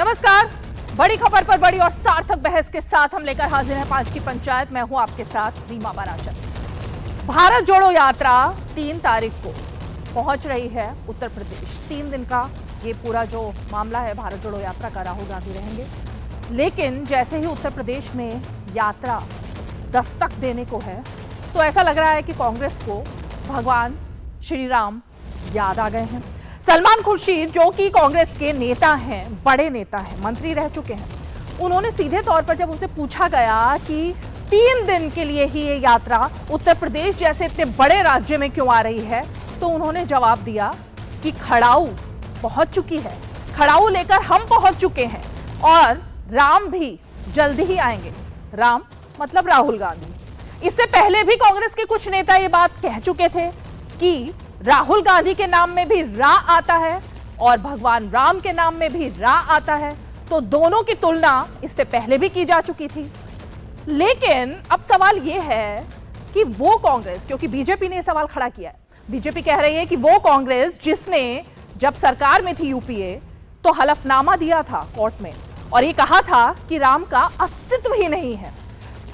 नमस्कार। बड़ी खबर पर बड़ी और सार्थक बहस के साथ हम लेकर हाजिर हैं 5 की पंचायत। मैं हूं आपके साथ रीमा बराचर। भारत जोड़ो यात्रा 3 तारीख को पहुंच रही है उत्तर प्रदेश। 3 दिन का ये पूरा जो मामला है भारत जोड़ो यात्रा का, राहुल गांधी रहेंगे। लेकिन जैसे ही उत्तर प्रदेश में यात्रा दस्तक देने को है तो ऐसा लग रहा है कि कांग्रेस को भगवान श्री राम याद आ गए हैं। सलमान खुर्शीद जो कि कांग्रेस के नेता हैं, बड़े नेता हैं, मंत्री रह चुके हैं, उन्होंने सीधे तौर पर जब उनसे पूछा गया कि 3 दिन के लिए ही ये यात्रा उत्तर प्रदेश जैसे इतने बड़े राज्य में क्यों आ रही है, तो उन्होंने जवाब दिया कि खड़ाऊ पहुंच चुकी है, खड़ाऊ लेकर हम पहुंच चुके हैं और राम भी जल्दी ही आएंगे। राम मतलब राहुल गांधी। इससे पहले भी कांग्रेस के कुछ नेता ये बात कह चुके थे कि राहुल गांधी के नाम में भी रा आता है और भगवान राम के नाम में भी रा आता है, तो दोनों की तुलना इससे पहले भी की जा चुकी थी। लेकिन अब सवाल यह है कि वो कांग्रेस, क्योंकि बीजेपी ने यह सवाल खड़ा किया है, बीजेपी कह रही है कि वो कांग्रेस जिसने जब सरकार में थी यूपीए तो हलफनामा दिया था कोर्ट में और ये कहा था कि राम का अस्तित्व ही नहीं है।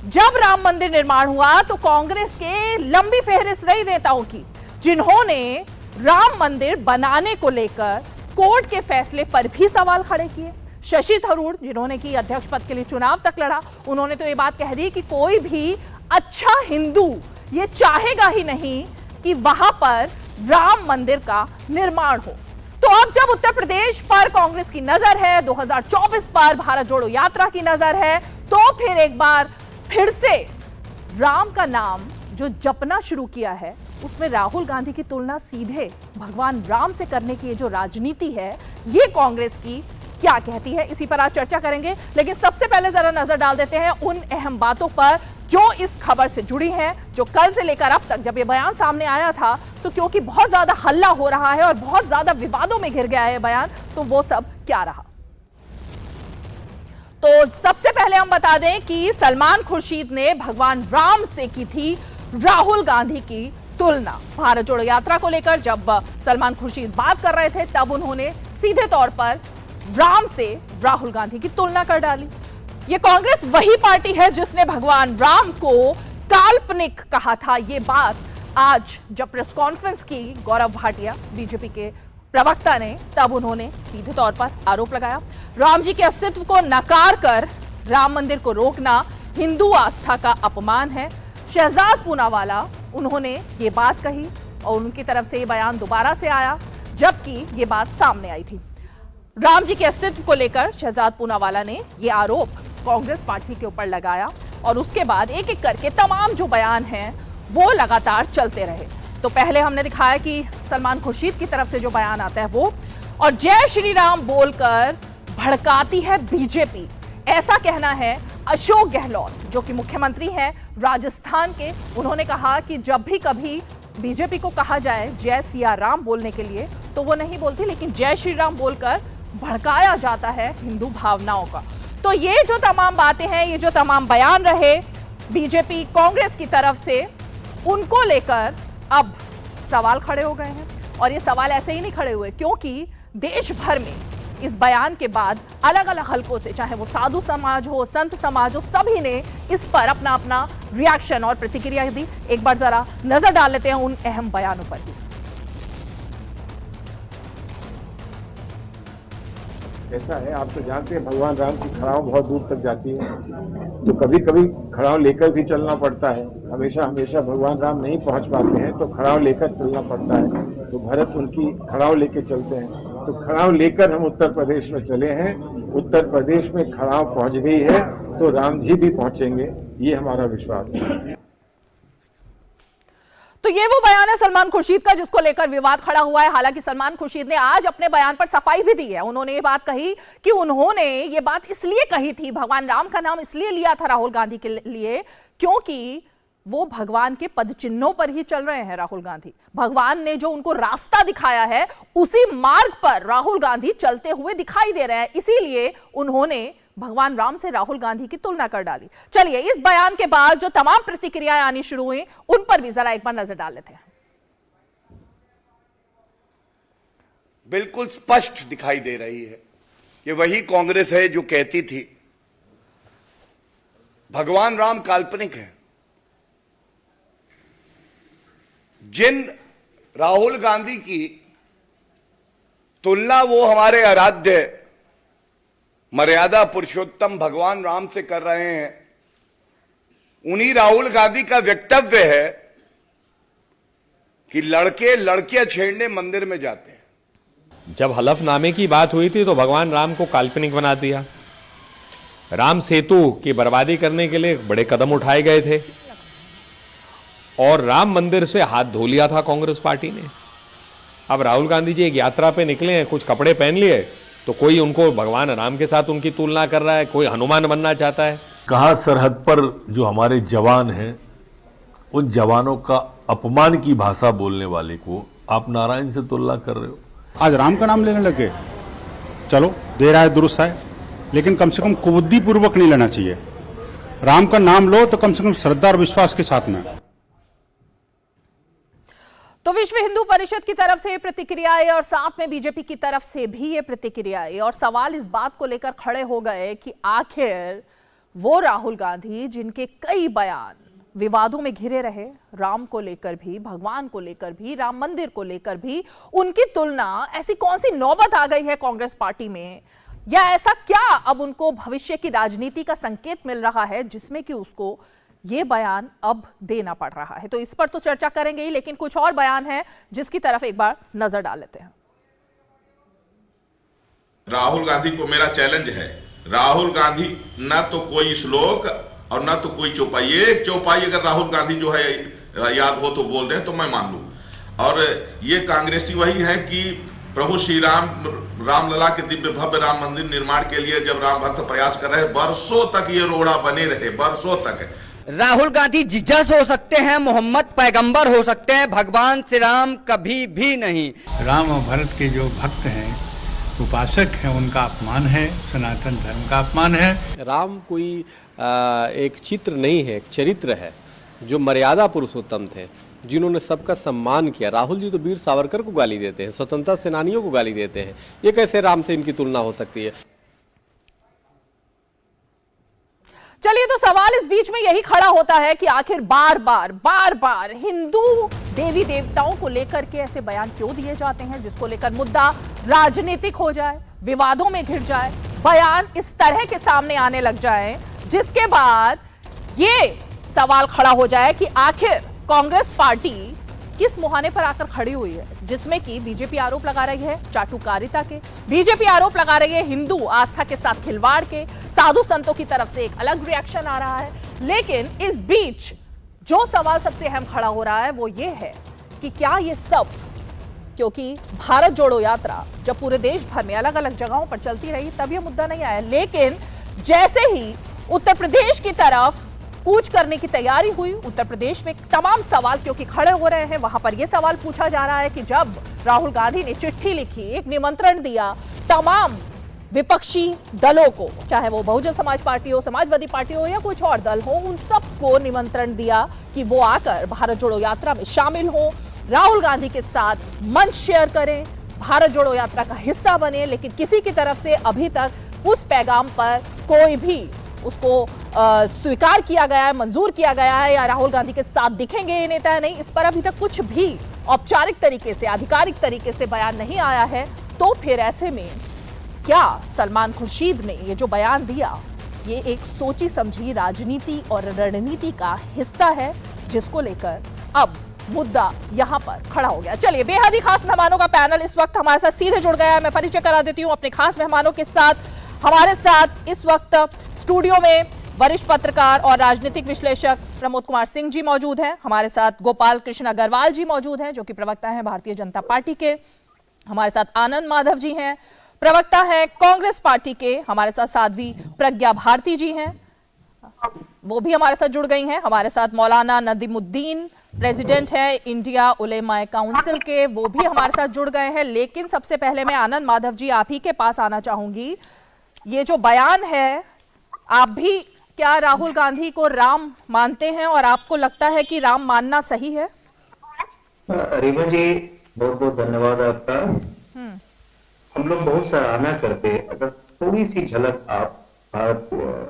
जब राम मंदिर निर्माण हुआ तो कांग्रेस के लंबी फेहरिस्त रही नेताओं की जिन्होंने राम मंदिर बनाने को लेकर कोर्ट के फैसले पर भी सवाल खड़े किए। शशि थरूर जिन्होंने की अध्यक्ष पद के लिए चुनाव तक लड़ा, उन्होंने तो ये बात कह दी कि कोई भी अच्छा हिंदू ये चाहेगा ही नहीं कि वहां पर राम मंदिर का निर्माण हो। तो अब जब उत्तर प्रदेश पर कांग्रेस की नजर है, 2024 पर भारत जोड़ो यात्रा की नजर है, तो फिर एक बार फिर से राम का नाम जो जपना शुरू किया है उसमें राहुल गांधी की तुलना सीधे भगवान राम से करने की ये जो राजनीति है, ये कांग्रेस की क्या कहती है, इसी पर आज चर्चा करेंगे। लेकिन सबसे पहले जरा नजर डाल देते हैं उन अहम बातों पर जो इस खबर से जुड़ी हैं, जो कल से लेकर अब तक जब ये बयान सामने आया था तो क्योंकि बहुत ज्यादा हल्ला हो रहा है और बहुत ज्यादा विवादों में घिर गया है बयान, तो वो सब क्या रहा। तो सबसे पहले हम बता दें कि सलमान खुर्शीद ने भगवान राम से की थी राहुल गांधी की तुलना। भारत जोड़ो यात्रा को लेकर जब सलमान खुर्शीद बात कर रहे थे तब उन्होंने सीधे तौर पर राम से राहुल गांधी की तुलना कर डाली। यह कांग्रेस वही पार्टी है जिसने भगवान राम को काल्पनिक कहा था। यह बात आज जब प्रेस कॉन्फ्रेंस की गौरव भाटिया बीजेपी के प्रवक्ता ने, तब उन्होंने सीधे तौर पर आरोप लगाया राम जी के अस्तित्व को नकार कर राम मंदिर को रोकना हिंदू आस्था का अपमान है। शहजाद पूनावाला उन्होंने ये बात कही और उनकी तरफ से ये बयान दोबारा से आया जबकि ये बात सामने आई थी। राम जी के अस्तित्व को लेकर शहजाद पूनावाला ने ये आरोप कांग्रेस पार्टी के ऊपर लगाया और उसके बाद एक एक करके तमाम जो बयान हैं वो लगातार चलते रहे। तो पहले हमने दिखाया कि सलमान खुर्शीद की तरफ से जो बयान आता है वो, और जय श्री राम बोलकर भड़काती है बीजेपी, ऐसा कहना है अशोक गहलोत जो कि मुख्यमंत्री हैं राजस्थान के। उन्होंने कहा कि जब भी कभी बीजेपी को कहा जाए जय सिया राम बोलने के लिए तो वो नहीं बोलती, लेकिन जय श्री राम बोलकर भड़काया जाता है हिंदू भावनाओं का। तो ये जो तमाम बातें हैं, ये जो तमाम बयान रहे बीजेपी कांग्रेस की तरफ से, उनको लेकर अब सवाल खड़े हो गए हैं। और ये सवाल ऐसे ही नहीं खड़े हुए क्योंकि देश भर में इस बयान के बाद अलग अलग हलकों से, चाहे वो साधु समाज हो, संत समाज हो, सभी ने इस पर अपना अपना रिएक्शन और प्रतिक्रिया दी। एक बार जरा नजर डाल लेते हैं उन अहम बयानों पर भी। ऐसा है, आप तो जानते हैं भगवान राम की खड़ाव बहुत दूर तक जाती है, तो कभी कभी खड़ाव लेकर भी चलना पड़ता है। हमेशा हमेशा भगवान राम नहीं पहुंच पाते हैं तो खड़ाव लेकर चलना पड़ता है। तो भरत उनकी खड़ाव लेके चलते हैं, तो खड़ाव लेकर हम उत्तर प्रदेश में चले हैं। उत्तर प्रदेश में खड़ाव पहुंच गई है तो राम जी भी पहुंचेंगे, ये हमारा विश्वास है। तो ये वो बयान है सलमान खुर्शीद का जिसको लेकर विवाद खड़ा हुआ है। हालांकि सलमान खुर्शीद ने आज अपने बयान पर सफाई भी दी है। उन्होंने ये बात कही कि उन्होंने ये बात इसलिए कही थी, भगवान राम का नाम इसलिए लिया था राहुल गांधी के लिए क्योंकि वो भगवान के पद चिन्हों पर ही चल रहे हैं। राहुल गांधी, भगवान ने जो उनको रास्ता दिखाया है उसी मार्ग पर राहुल गांधी चलते हुए दिखाई दे रहे हैं, इसीलिए उन्होंने भगवान राम से राहुल गांधी की तुलना कर डाली। चलिए इस बयान के बाद जो तमाम प्रतिक्रियाएं आनी शुरू हुई उन पर भी जरा एक बार नजर डाल लेते हैं। बिल्कुल स्पष्ट दिखाई दे रही है ये वही कांग्रेस है जो कहती थी भगवान राम काल्पनिक है। जिन राहुल गांधी की तुलना वो हमारे आराध्य मर्यादा पुरुषोत्तम भगवान राम से कर रहे हैं, उन्हीं राहुल गांधी का वक्तव्य है कि लड़के लड़कियां छेड़ने मंदिर में जाते हैं। जब हलफनामे की बात हुई थी तो भगवान राम को काल्पनिक बना दिया। राम सेतु की बर्बादी करने के लिए बड़े कदम उठाए गए थे और राम मंदिर से हाथ धो लिया था कांग्रेस पार्टी ने। अब राहुल गांधी जी एक यात्रा पे निकले हैं, कुछ कपड़े पहन लिए तो कोई उनको भगवान राम के साथ उनकी तुलना कर रहा है, कोई हनुमान बनना चाहता है। कहां सरहद पर जो हमारे जवान हैं उन जवानों का अपमान की भाषा बोलने वाले को आप नारायण से तुलना कर रहे हो। आज राम का नाम लेने लगे, चलो दे रहा है दुरुस्त है, लेकिन कम से कम कुबुद्धि पूर्वक नहीं लेना चाहिए। राम का नाम लो तो कम से कम श्रद्धा और विश्वास के साथ में। तो विश्व हिंदू परिषद की तरफ से ये प्रतिक्रियाएं और साथ में बीजेपी की तरफ से भी ये प्रतिक्रियाएं और सवाल इस बात को लेकर खड़े हो गए कि आखिर वो राहुल गांधी जिनके कई बयान विवादों में घिरे रहे, राम को लेकर भी, भगवान को लेकर भी, राम मंदिर को लेकर भी, उनकी तुलना, ऐसी कौन सी नौबत आ गई है कांग्रेस पार्टी में, या ऐसा क्या अब उनको भविष्य की राजनीति का संकेत मिल रहा है जिसमें कि उसको ये बयान अब देना पड़ रहा है। तो इस पर तो चर्चा करेंगे ही, लेकिन कुछ और बयान है जिसकी तरफ एक बार नजर डाल लेते हैं। राहुल गांधी को मेरा चैलेंज है, राहुल गांधी ना तो कोई श्लोक और ना तो कोई चौपाई, एक चौपाई अगर राहुल गांधी जो है याद हो तो बोल दें तो मैं मान लूं। और ये कांग्रेसी वही है कि प्रभु श्री राम रामलला के दिव्य भव्य राम मंदिर निर्माण के लिए जब राम भक्त प्रयास कर रहे हैं, बरसों तक ये रोड़ा बने रहे, बरसों तक। राहुल गांधी जीसस हो सकते हैं, मोहम्मद पैगंबर हो सकते हैं, भगवान श्री राम कभी भी नहीं। राम और भरत के जो भक्त हैं, उपासक हैं, उनका अपमान है, सनातन धर्म का अपमान है। राम कोई एक चित्र नहीं है, एक चरित्र है जो मर्यादा पुरुषोत्तम थे, जिन्होंने सबका सम्मान किया। राहुल जी तो वीर सावरकर को गाली देते हैं, स्वतंत्रता सेनानियों को गाली देते हैं, ये कैसे राम से इनकी तुलना हो सकती है? चलिए, तो सवाल इस बीच में यही खड़ा होता है कि आखिर बार बार हिंदू देवी देवताओं को लेकर के ऐसे बयान क्यों दिए जाते हैं जिसको लेकर मुद्दा राजनीतिक हो जाए, विवादों में घिर जाए, बयान इस तरह के सामने आने लग जाए जिसके बाद ये सवाल खड़ा हो जाए कि आखिर कांग्रेस पार्टी किस मुहाने पर आकर खड़ी हुई है, जिसमें कि बीजेपी आरोप लगा रही है चाटुकारिता के, बीजेपी आरोप लगा रही है हिंदू आस्था के साथ खिलवाड़ के, साधु संतों की तरफ से एक अलग रिएक्शन आ रहा है। लेकिन इस बीच जो सवाल सबसे अहम खड़ा हो रहा है वो ये है कि क्या ये सब, क्योंकि भारत जोड़ो यात्रा जब पूरे देश भर में अलग अलग जगहों पर चलती रही तब ये मुद्दा नहीं आया, लेकिन जैसे ही उत्तर प्रदेश की तरफ कूच करने की तैयारी हुई, उत्तर प्रदेश में तमाम सवाल क्योंकि खड़े हो रहे हैं, वहां पर यह सवाल पूछा जा रहा है कि जब राहुल गांधी ने चिट्ठी लिखी, एक निमंत्रण दिया तमाम विपक्षी दलों को, चाहे वो बहुजन समाज पार्टी हो, समाजवादी पार्टी हो या कुछ और दल हो, उन सबको निमंत्रण दिया कि वो आकर भारत जोड़ो यात्रा में शामिल हो, राहुल गांधी के साथ मंच शेयर करें, भारत जोड़ो यात्रा का हिस्सा बने। लेकिन किसी की तरफ से अभी तक उस पैगाम पर कोई भी उसको स्वीकार किया गया है, मंजूर किया गया है, या राहुल गांधी के साथ दिखेंगे ये नेता है, नहीं, इस पर अभी तक कुछ भी औपचारिक तरीके से, आधिकारिक तरीके से बयान नहीं आया है। तो फिर ऐसे में क्या सलमान खुर्शीद ने ये जो बयान दिया, ये एक सोची समझी राजनीति और रणनीति का हिस्सा है जिसको लेकर अब मुद्दा यहां पर खड़ा हो गया। चलिए, बेहद ही खास मेहमानों का पैनल इस वक्त हमारे साथ सीधे जुड़ गया है। मैं परिचय करा देती हूं अपने खास मेहमानों के साथ। हमारे साथ इस वक्त स्टूडियो में वरिष्ठ पत्रकार और राजनीतिक विश्लेषक प्रमोद कुमार सिंह जी मौजूद हैं। हमारे साथ गोपाल कृष्ण अग्रवाल जी मौजूद हैं, जो कि प्रवक्ता हैं भारतीय जनता पार्टी के। हमारे साथ आनंद माधव जी हैं, प्रवक्ता हैं कांग्रेस पार्टी के। हमारे साथ साध्वी प्रज्ञा भारती जी हैं, वो भी हमारे साथ जुड़ गई हैं। हमारे साथ मौलाना नदीमुद्दीन, प्रेसिडेंट है इंडिया उलेमा काउंसिल के, वो भी हमारे साथ जुड़ गए हैं। लेकिन सबसे पहले मैं आनंद माधव जी, आप ही के पास आना चाहूंगी। ये जो बयान है, आप भी क्या राहुल गांधी को राम मानते हैं और आपको लगता है कि राम मानना सही है? रीमा जी, बहुत बहुत धन्यवाद आपका। हम लोग बहुत सराहना करते हैं। अगर थोड़ी सी झलक आप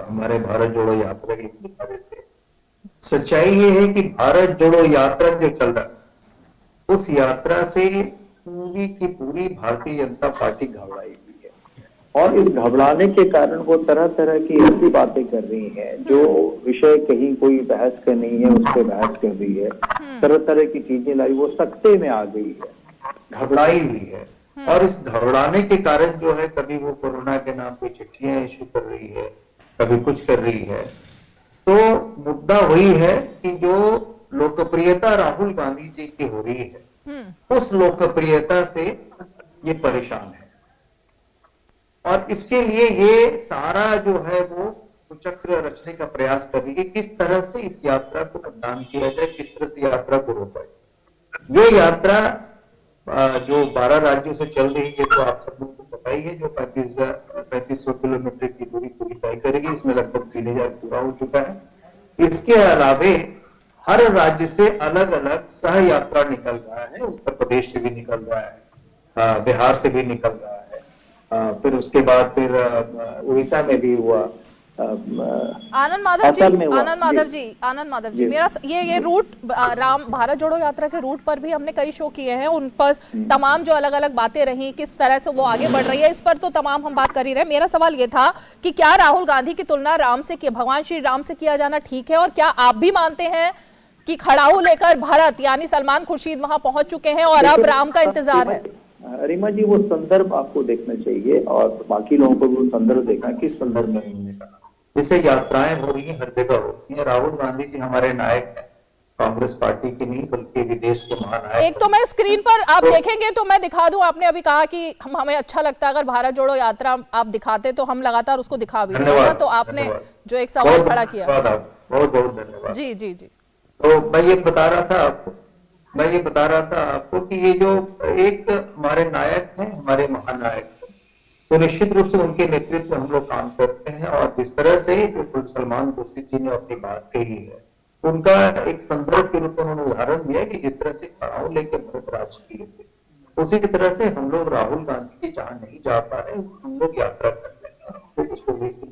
हमारे भारत जोड़ो यात्रा की दिखा देते। सच्चाई ये है कि भारत जोड़ो यात्रा जो चल रहा है, उस यात्रा से पूरी की पूरी भारतीय जनता पार्टी घबराई हुई है और इस घबराने के कारण वो तरह तरह की ऐसी बातें कर रही हैं जो विषय कहीं कोई बहस का नहीं है, उस पर बहस कर रही है, तरह तरह की चीजें लाई, वो सख्ते में आ गई है, घबराई हुई है। और इस घबराने के कारण जो है, कभी वो कोरोना के नाम पे चिट्ठियां इश्यू कर रही है, कभी कुछ कर रही है। तो मुद्दा वही है कि जो लोकप्रियता राहुल गांधी जी की हो रही है, उस लोकप्रियता से ये परेशान है और इसके लिए ये सारा जो है वो चक्र रचने का प्रयास कर रही है, किस तरह से इस यात्रा को बदनाम किया जाए, किस तरह से यात्रा को रोका जाए। ये यात्रा जो 12 राज्यों से चल रही है, तो आप सब लोगों को पता ही है, जो 3500 किलोमीटर की दूरी पूरी तय करेगी। इसमें लगभग 3000 पूरा हो चुका है। इसके अलावे हर राज्य से अलग अलग सह यात्रा निकल रहा है। उत्तर प्रदेश से भी निकल रहा है, बिहार से भी निकल रहा है, फिर उसके बाद फिर उड़ीसा में भी हुआ, आनंद माधव जी मेरा ये रूट राम भारत जोड़ो यात्रा के रूट पर भी हमने कई शो किए हैं, उन पर तमाम जो अलग अलग बातें रही, किस तरह से वो आगे बढ़ रही है, इस पर तो तमाम हम बात कर ही रहे हैं। मेरा सवाल ये था कि क्या राहुल गांधी की तुलना राम से भगवान श्री राम से किया जाना ठीक है, और क्या आप भी मानते हैं कि खड़ाऊ लेकर भरत यानी सलमान खुर्शीद वहां पहुंच चुके हैं और अब राम का इंतजार है? रीमा जी, वो संदर्भ आपको देखना चाहिए और बाकी लोगों को भी वो संदर्भ देखना, किस संदर्भ में उन्होंने कहा। जैसे यात्राएं हो रही हैं, हर जगह होती हैं। राहुल गांधी जी हमारे नायक हैं, कांग्रेस पार्टी के नहीं बल्कि विदेश के महानायक। एक तो मैं स्क्रीन पर आप देखेंगे तो मैं दिखा दूं, आपने अभी कहा कि हमें अच्छा लगता है अगर भारत जोड़ो यात्रा आप दिखाते, तो हम लगातार उसको दिखा भी रहे हैं। तो आपने जो एक सवाल खड़ा किया, बहुत बहुत धन्यवाद। जी जी जी। तो मैं ये बता रहा था आपको कि ये जो एक हमारे नायक हैं, हमारे महानायक, तो निश्चित रूप से उनके नेतृत्व में हम लोग काम करते हैं। और जिस तरह से जो सलमान खुर्शीद जी ने अपनी बात कही है, उनका एक संदर्भ के रूप में उन्होंने उदाहरण दिया कि जिस तरह से खड़ाऊ लेकर भरत राज किए थे, उसी तरह से हम लोग राहुल गांधी जी जहां नहीं जा पा रहे, हम लोग यात्रा कर रहे हैं, उसको लेकर।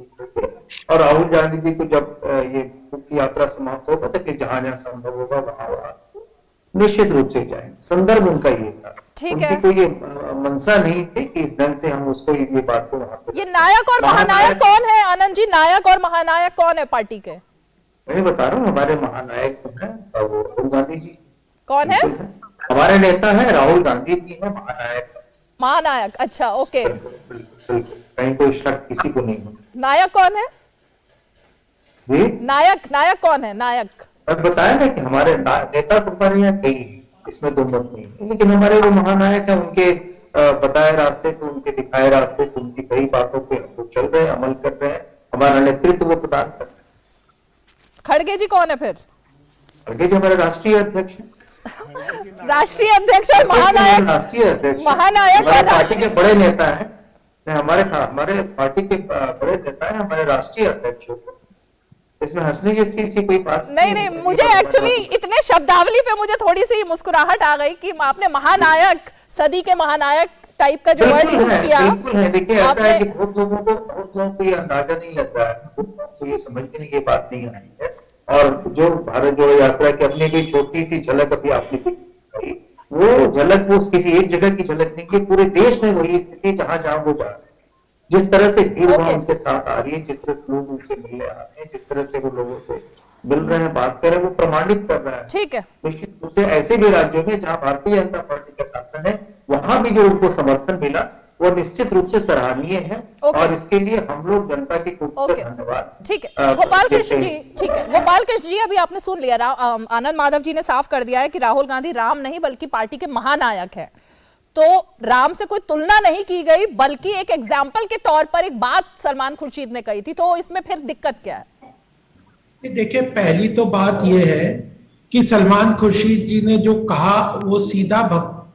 और राहुल गांधी जी को जब ये मुख्य यात्रा समाप्त होगा तो कि जहां जहां संभव होगा वहां निश्चित रूप से जाएंगे। संदर्भ उनका ये था, ठीक है, कोई ये मंशा नहीं थी कि इस ढंग से हम उसको ये बात को वहां पर। ये नायक और महानायक कौन है आनंद जी? नायक और महानायक कौन है पार्टी के? मैं बता रहा हूँ, हमारे महानायक है वो राहुल गांधी जी। कौन है? हमारे नेता है राहुल गांधी जी है महानायक। अच्छा, ओके, बिल्कुल, कहीं कोई शक किसी को नहीं हो। नायक कौन है जी? नायक कौन है? नायक बताया ना कि हमारे नेता तो हमारे यहाँ कई है, इसमें दो मत नहीं है, लेकिन हमारे वो महानायक है, उनके बताए रास्ते पे, उनके दिखाए रास्ते पे, उनकी कई बातों पे हम लोग चल रहे हैं, अमल कर रहे हैं। हमारा नेतृत्व वो प्रदान कर रहे हैं। खड़गे जी कौन है फिर? खड़गे जी हमारे राष्ट्रीय अध्यक्ष हैं। राष्ट्रीय अध्यक्ष और महानायक? राष्ट्रीय अध्यक्ष, महानायक और पार्टी के बड़े नेता है, हमारे पार्टी के बड़े नेता है, हमारे राष्ट्रीय अध्यक्ष। इसमें हंसने जैसी कोई बात नहीं, मुझे एक्चुअली इतने शब्दावली पे मुझे थोड़ी सी मुस्कुराहट आ गई कि आपने महानायक, सदी के महानायक टाइप का जो वर्ड यूज किया। बिल्कुल है, देखिए ऐसा है कि बहुत लोगों को ये अंदाजा नहीं लग रहा है, तो ये समझने की बात नहीं आई है। और जो भारत जोड़ो यात्रा की अपनी भी छोटी सी झलक अभी आपने दिखाई, वो झलक वो किसी एक जगह की झलक नहीं की, पूरे देश में वही स्थिति जहां जहां वो जा रहे हैं। जिस तरह से भीड़ उनके साथ आ रही है, जिस तरह से लोग उनसे मिलने आ रहे हैं, जिस तरह से वो लोगों से मिल रहे हैं, बात कर रहे हैं, वो प्रमाणित कर रहा है। ठीक है, निश्चित रूप से ऐसे भी राज्यों में जहां भारतीय जनता पार्टी का शासन है, वहां भी जो उनको समर्थन मिला वो निश्चित रूप से सराहनीय है। और इसके लिए हम लोग जनता की खूब से धन्यवाद। ठीक है गोपाल कृष्ण जी, ठीक है गोपाल कृष्ण जी, अभी आपने सुन लिया, आनंद माधव जी ने साफ कर दिया है कि राहुल गांधी राम नहीं बल्कि पार्टी के महानायक है। तो राम से कोई तुलना नहीं की गई, बल्कि एक एग्जाम्पल के तौर पर एक बात सलमान खुर्शीद ने कही थी। तो इसमें फिर दिक्कत क्या है? देखिए, पहली तो बात यह है कि सलमान खुर्शीद जी ने जो कहा वो सीधा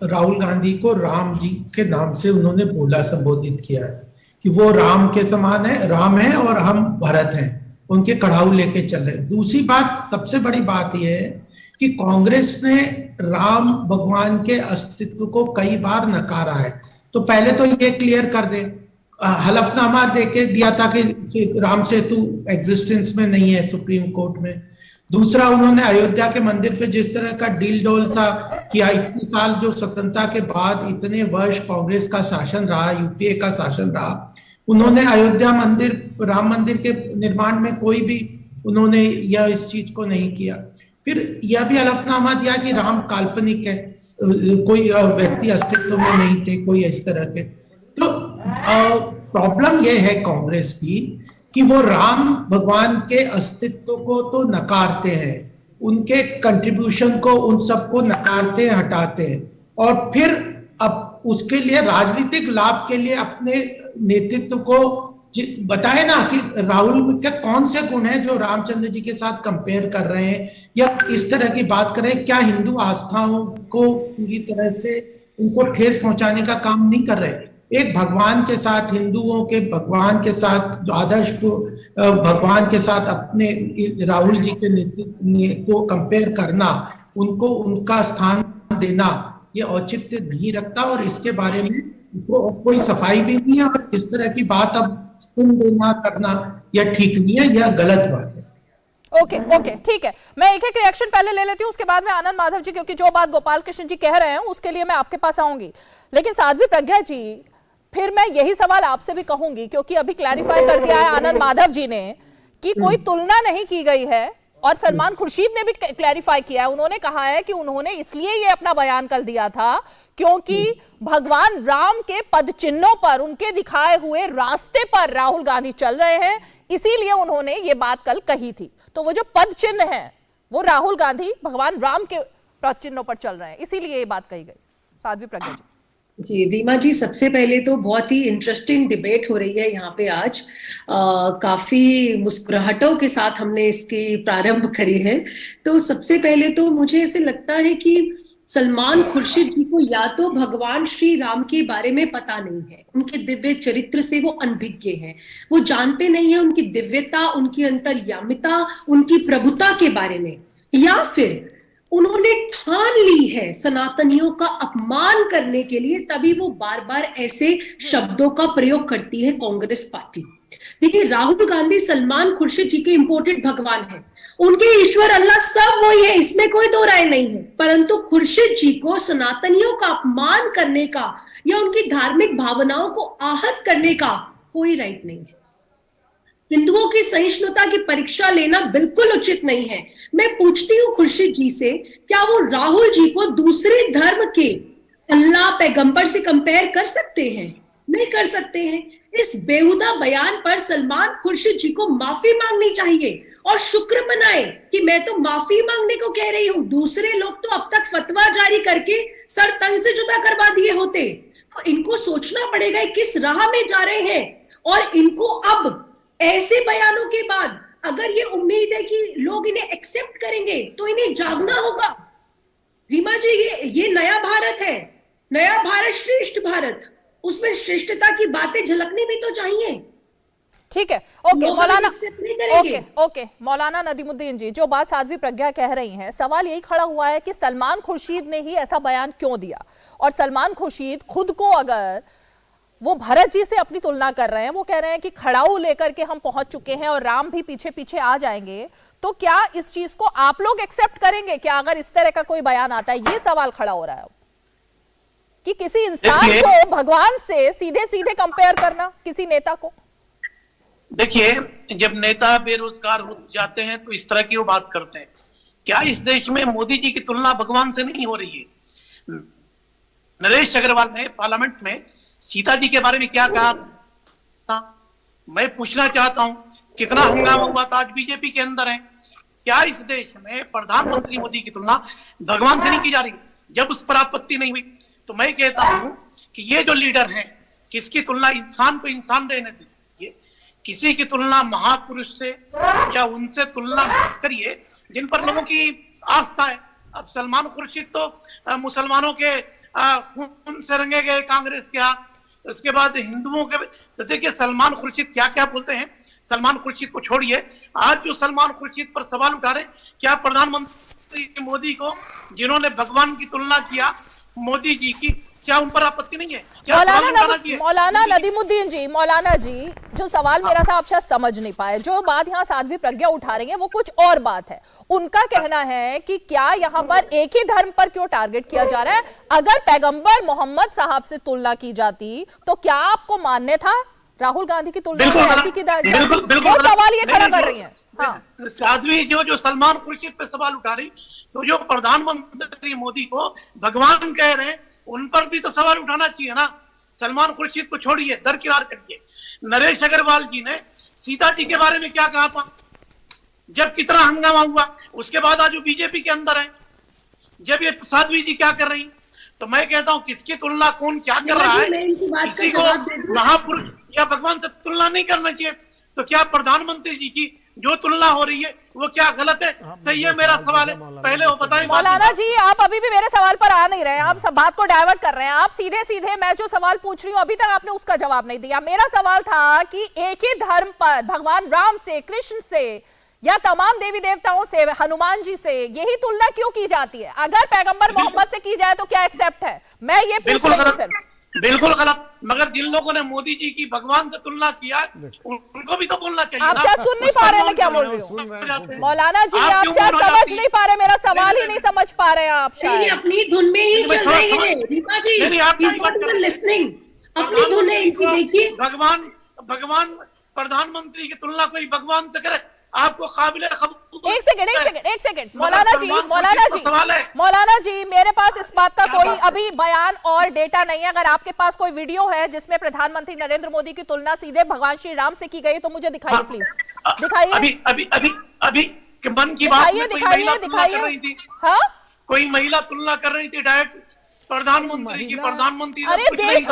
राहुल गांधी को राम जी के नाम से उन्होंने बोला, संबोधित किया है कि वो राम के समान है, राम है और हम भरत हैं, उनके कड़ाऊ लेके चल रहे हैं। दूसरी बात, सबसे बड़ी बात यह है कि कांग्रेस ने राम भगवान के अस्तित्व को कई बार नकारा है। तो पहले तो ये क्लियर कर दे, हलफनामा देके दिया था कि राम सेतु एग्जिस्टेंस में नहीं है सुप्रीम कोर्ट में। दूसरा, उन्होंने अयोध्या के मंदिर पे जिस तरह का डील डोल था कि इतने साल जो स्वतंत्रता के बाद इतने वर्ष कांग्रेस का शासन रहा, यूपीए का शासन रहा, उन्होंने अयोध्या मंदिर, राम मंदिर के निर्माण में कोई भी उन्होंने यह इस चीज को नहीं किया। फिर यह भी हलफनामा दिया कि राम काल्पनिक है, कोई व्यक्ति अस्तित्व में नहीं थे, कोई इस तरह के। तो प्रॉब्लम यह है कांग्रेस की कि वो राम भगवान के अस्तित्व को तो नकारते हैं, उनके कंट्रीब्यूशन को, उन सबको नकारते हैं, हटाते हैं, और फिर अब उसके लिए राजनीतिक लाभ के लिए अपने नेतृत्व को बताए ना कि राहुल के कौन से गुण हैं जो रामचंद्र जी के साथ कंपेयर कर रहे हैं या इस तरह की बात कर रहे हैं। क्या हिंदू आस्थाओं को पूरी तरह से उनको ठेस पहुंचाने का काम नहीं कर रहे? एक भगवान के साथ, हिंदुओं के भगवान के साथ, जो आदर्श भगवान के साथ अपने राहुल जी के नेतृत्व को कंपेयर करना, उनको उनका स्थान देना, ये औचित्य नहीं रखता और इसके बारे में कोई सफाई भी नहीं है। और इस तरह की बात अब देना करना यह ठीक नहीं है, यह गलत बात है। ओके, ठीक है। मैं एक रिएक्शन पहले ले लेती हूँ, उसके बाद में आनंद माधव जी, क्योंकि जो बात गोपाल कृष्ण जी कह रहे हैं उसके लिए मैं आपके पास आऊंगी। लेकिन साध्वी प्रज्ञा जी, फिर मैं यही सवाल आपसे भी कहूंगी, क्योंकि अभी क्लैरिफाई कर दिया है आनंद माधव जी ने कि कोई तुलना नहीं की गई है, और सलमान खुर्शीद ने भी क्लैरिफाई किया है। उन्होंने कहा है कि उन्होंने इसलिए ये अपना बयान कल दिया था क्योंकि भगवान राम के पद चिन्हों पर, उनके दिखाए हुए रास्ते पर राहुल गांधी चल रहे हैं, इसीलिए उन्होंने ये बात कल कही थी। तो वो जो पद चिन्ह है वो राहुल गांधी भगवान राम के पद चिन्हों पर चल रहे हैं, इसीलिए ये बात कही गई। साध्वी प्रज्ञा जी। जी रीमा जी, सबसे पहले तो बहुत ही इंटरेस्टिंग डिबेट हो रही है यहाँ पे आज। काफी मुस्कुराहटों के साथ हमने इसकी प्रारंभ करी है। तो सबसे पहले तो मुझे ऐसे लगता है कि सलमान खुर्शीद जी को या तो भगवान श्री राम के बारे में पता नहीं है, उनके दिव्य चरित्र से वो अनभिज्ञ हैं, वो जानते नहीं है उनकी दिव्यता, उनकी अंतर्यामिता, उनकी प्रभुता के बारे में, या फिर उन्होंने ठान ली है सनातनियों का अपमान करने के लिए, तभी वो बार बार ऐसे शब्दों का प्रयोग करती है कांग्रेस पार्टी। देखिए, राहुल गांधी सलमान खुर्शीद जी के इंपोर्टेड भगवान हैं, उनके ईश्वर अल्लाह सब वही है, इसमें कोई दो राय नहीं है। परंतु खुर्शीद जी को सनातनियों का अपमान करने का या उनकी धार्मिक भावनाओं को आहत करने का कोई राइट नहीं है। हिंदुओं की सहिष्णुता की परीक्षा लेना बिल्कुल उचित नहीं है। मैं पूछती हूँ खुर्शीद जी से, क्या वो राहुल जी को दूसरे धर्म के अल्लाह पैगंबर से कंपेयर कर सकते हैं? नहीं कर सकते हैं। इस बेहुदा बयान पर सलमान खुर्शीद जी को माफी मांगनी चाहिए और शुक्र मनाए कि मैं तो माफी मांगने को कह रही हूं, दूसरे लोग तो अब तक फतवा जारी करके सर तन से जुदा करवा दिए होते। तो इनको सोचना पड़ेगा किस राह में जा रहे हैं, और इनको अब ऐसे बयानों के बाद अगर ये उम्मीद है कि लोग इन्हें एक्सेप्ट करेंगे तो इन्हें जागना होगा। रीमा जी, ये नया भारत है, नया भारत, श्रेष्ठ भारत, उसमें श्रेष्ठता की बातें झलकनी भी तो चाहिए। ठीक है, ओके मौलाना, ओके मौलाना नदीमुद्दीन जी, जो बात साध्वी प्रज्ञा कह रही हैं, सवाल यही खड़ा हुआ है कि सलमान खुर्शीद ने ही ऐसा बयान क्यों दिया, और सलमान खुर्शीद खुद को, अगर वो भरत जी से अपनी तुलना कर रहे हैं, वो कह रहे हैं कि खड़ाऊ लेकर के हम पहुंच चुके हैं और राम भी पीछे पीछे आ जाएंगे, तो क्या इस चीज को आप लोग एक्सेप्ट करेंगे क्या अगर इस तरह का कोई बयान आता है? ये सवाल खड़ा हो रहा है कि किसी इंसान को भगवान से सीधे सीधे कंपेयर करना, किसी नेता को। देखिए, जब नेता बेरोजगार हो जाते हैं तो इस तरह की वो बात करते हैं। क्या इस देश में मोदी जी की तुलना भगवान से नहीं हो रही है? नरेश अग्रवाल ने पार्लियामेंट में सीता जी के बारे में क्या कहा था? मैं पूछना चाहता हूं, कितना हंगामा हुआ था, आज बीजेपी के अंदर है। क्या इस देश में प्रधानमंत्री मोदी की तुलना भगवान से नहीं की जा रही? जब उस पर आपत्ति नहीं हुई तो मैं कहता हूं कि ये जो लीडर हैं, किसकी तुलना इंसान को इंसान रहने दीजिए, किसी की तुलना महापुरुष से या उनसे तुलना करिए जिन पर लोगों की आस्था है। अब सलमान खुर्शीद तो मुसलमानों के खून से रंगे गए कांग्रेस के हाथ, उसके बाद हिंदुओं के, तो देखिए सलमान खुर्शीद क्या क्या बोलते हैं। सलमान खुर्शीद को छोड़िए, आज जो सलमान खुर्शीद पर सवाल उठा रहे, क्या प्रधानमंत्री मोदी को, जिन्होंने भगवान की तुलना किया मोदी जी की, क्या उन पर आपत्ति नहीं है? क्या सवाल उठाना चाहिए? मौलाना नदीमुद्दीन जी, मौलाना जी, जो सवाल मेरा था आप शायद समझ नहीं पाए। जो बात यहाँ साध्वी प्रज्ञा उठा रही है वो कुछ और बात है। उनका कहना है कि क्या यहाँ पर एक ही धर्म पर क्यों टारगेट किया जा रहा है? अगर पैगंबर मोहम्मद साहब से तुलना की जाती तो क्या आपको मान्य था राहुल गांधी की तुलना से ऐसी की जाती? वो सवाल ये खड़ा कर रही है। हाँ, साध्वी जो सलमान खुर्शीद पे सवाल उठा रही, तो जो प्रधानमंत्री मोदी को भगवान कह रहे हैं उन पर भी तो सवाल उठाना चाहिए ना। सलमान खुर्शीद को छोड़िए, दरकिनार करिए। नरेश अग्रवाल जी ने सीता जी के बारे में क्या कहा था जब कितना हंगामा हुआ? उसके बाद आज वो बीजेपी के अंदर है, जब ये साध्वी जी क्या कर रही? तो मैं कहता हूं किसकी तुलना कौन क्या कर रहा है, किसी को महापुरुष या भगवान से तुलना नहीं करना चाहिए। तो क्या प्रधानमंत्री जी की जो तुलना हो रही है वो क्या गलत है, सही है? मेरा सवाल है, पहले वो बताएं। मौलाना जी, आप अभी भी मेरे सवाल पर आ नहीं रहे हैं, आप सब बात को डाइवर्ट कर रहे हैं। आप सीधे सीधे मैं जो सवाल पूछ रही हूँ अभी तक आपने उसका जवाब नहीं दिया। मेरा सवाल था कि एक ही धर्म पर भगवान राम से, कृष्ण से या तमाम देवी देवताओं से, हनुमान जी से यही तुलना क्यों की जाती है? अगर पैगंबर मोहम्मद से की जाए तो क्या एक्सेप्ट है? मैं ये पूछ रही हूं सिर्फ। बिल्कुल गलत। मगर जिन लोगों ने मोदी जी की भगवान से तुलना किया उनको भी तो बोलना चाहिए। आप शायद सुन नहीं पा रहे, मैं क्या बोल रही हूँ मौलाना जी? आप शायद समझ नहीं पा रहे, मेरा सवाल ही नहीं समझ पा रहे आप शायद। अपनी धुन में ही चल रही है रीमा जी, लिसनिंग अपनी धुन है इनकी। देखिए भगवान प्रधानमंत्री की तुलना कोई भगवान से करे, आपको काबिल एक सेकंड मौलाना जी, मेरे पास इस बात का कोई अभी बयान और डेटा नहीं है। अगर आपके पास कोई वीडियो है जिसमें प्रधानमंत्री नरेंद्र मोदी की तुलना सीधे भगवान श्री राम से की गई तो मुझे दिखाइए प्लीज, दिखाइए। अभी मन की बात में दिखाइए। हाँ, कोई महिला तुलना कर रही थी डायरेक्ट प्रधानमंत्री की। प्रधानमंत्री अरे देश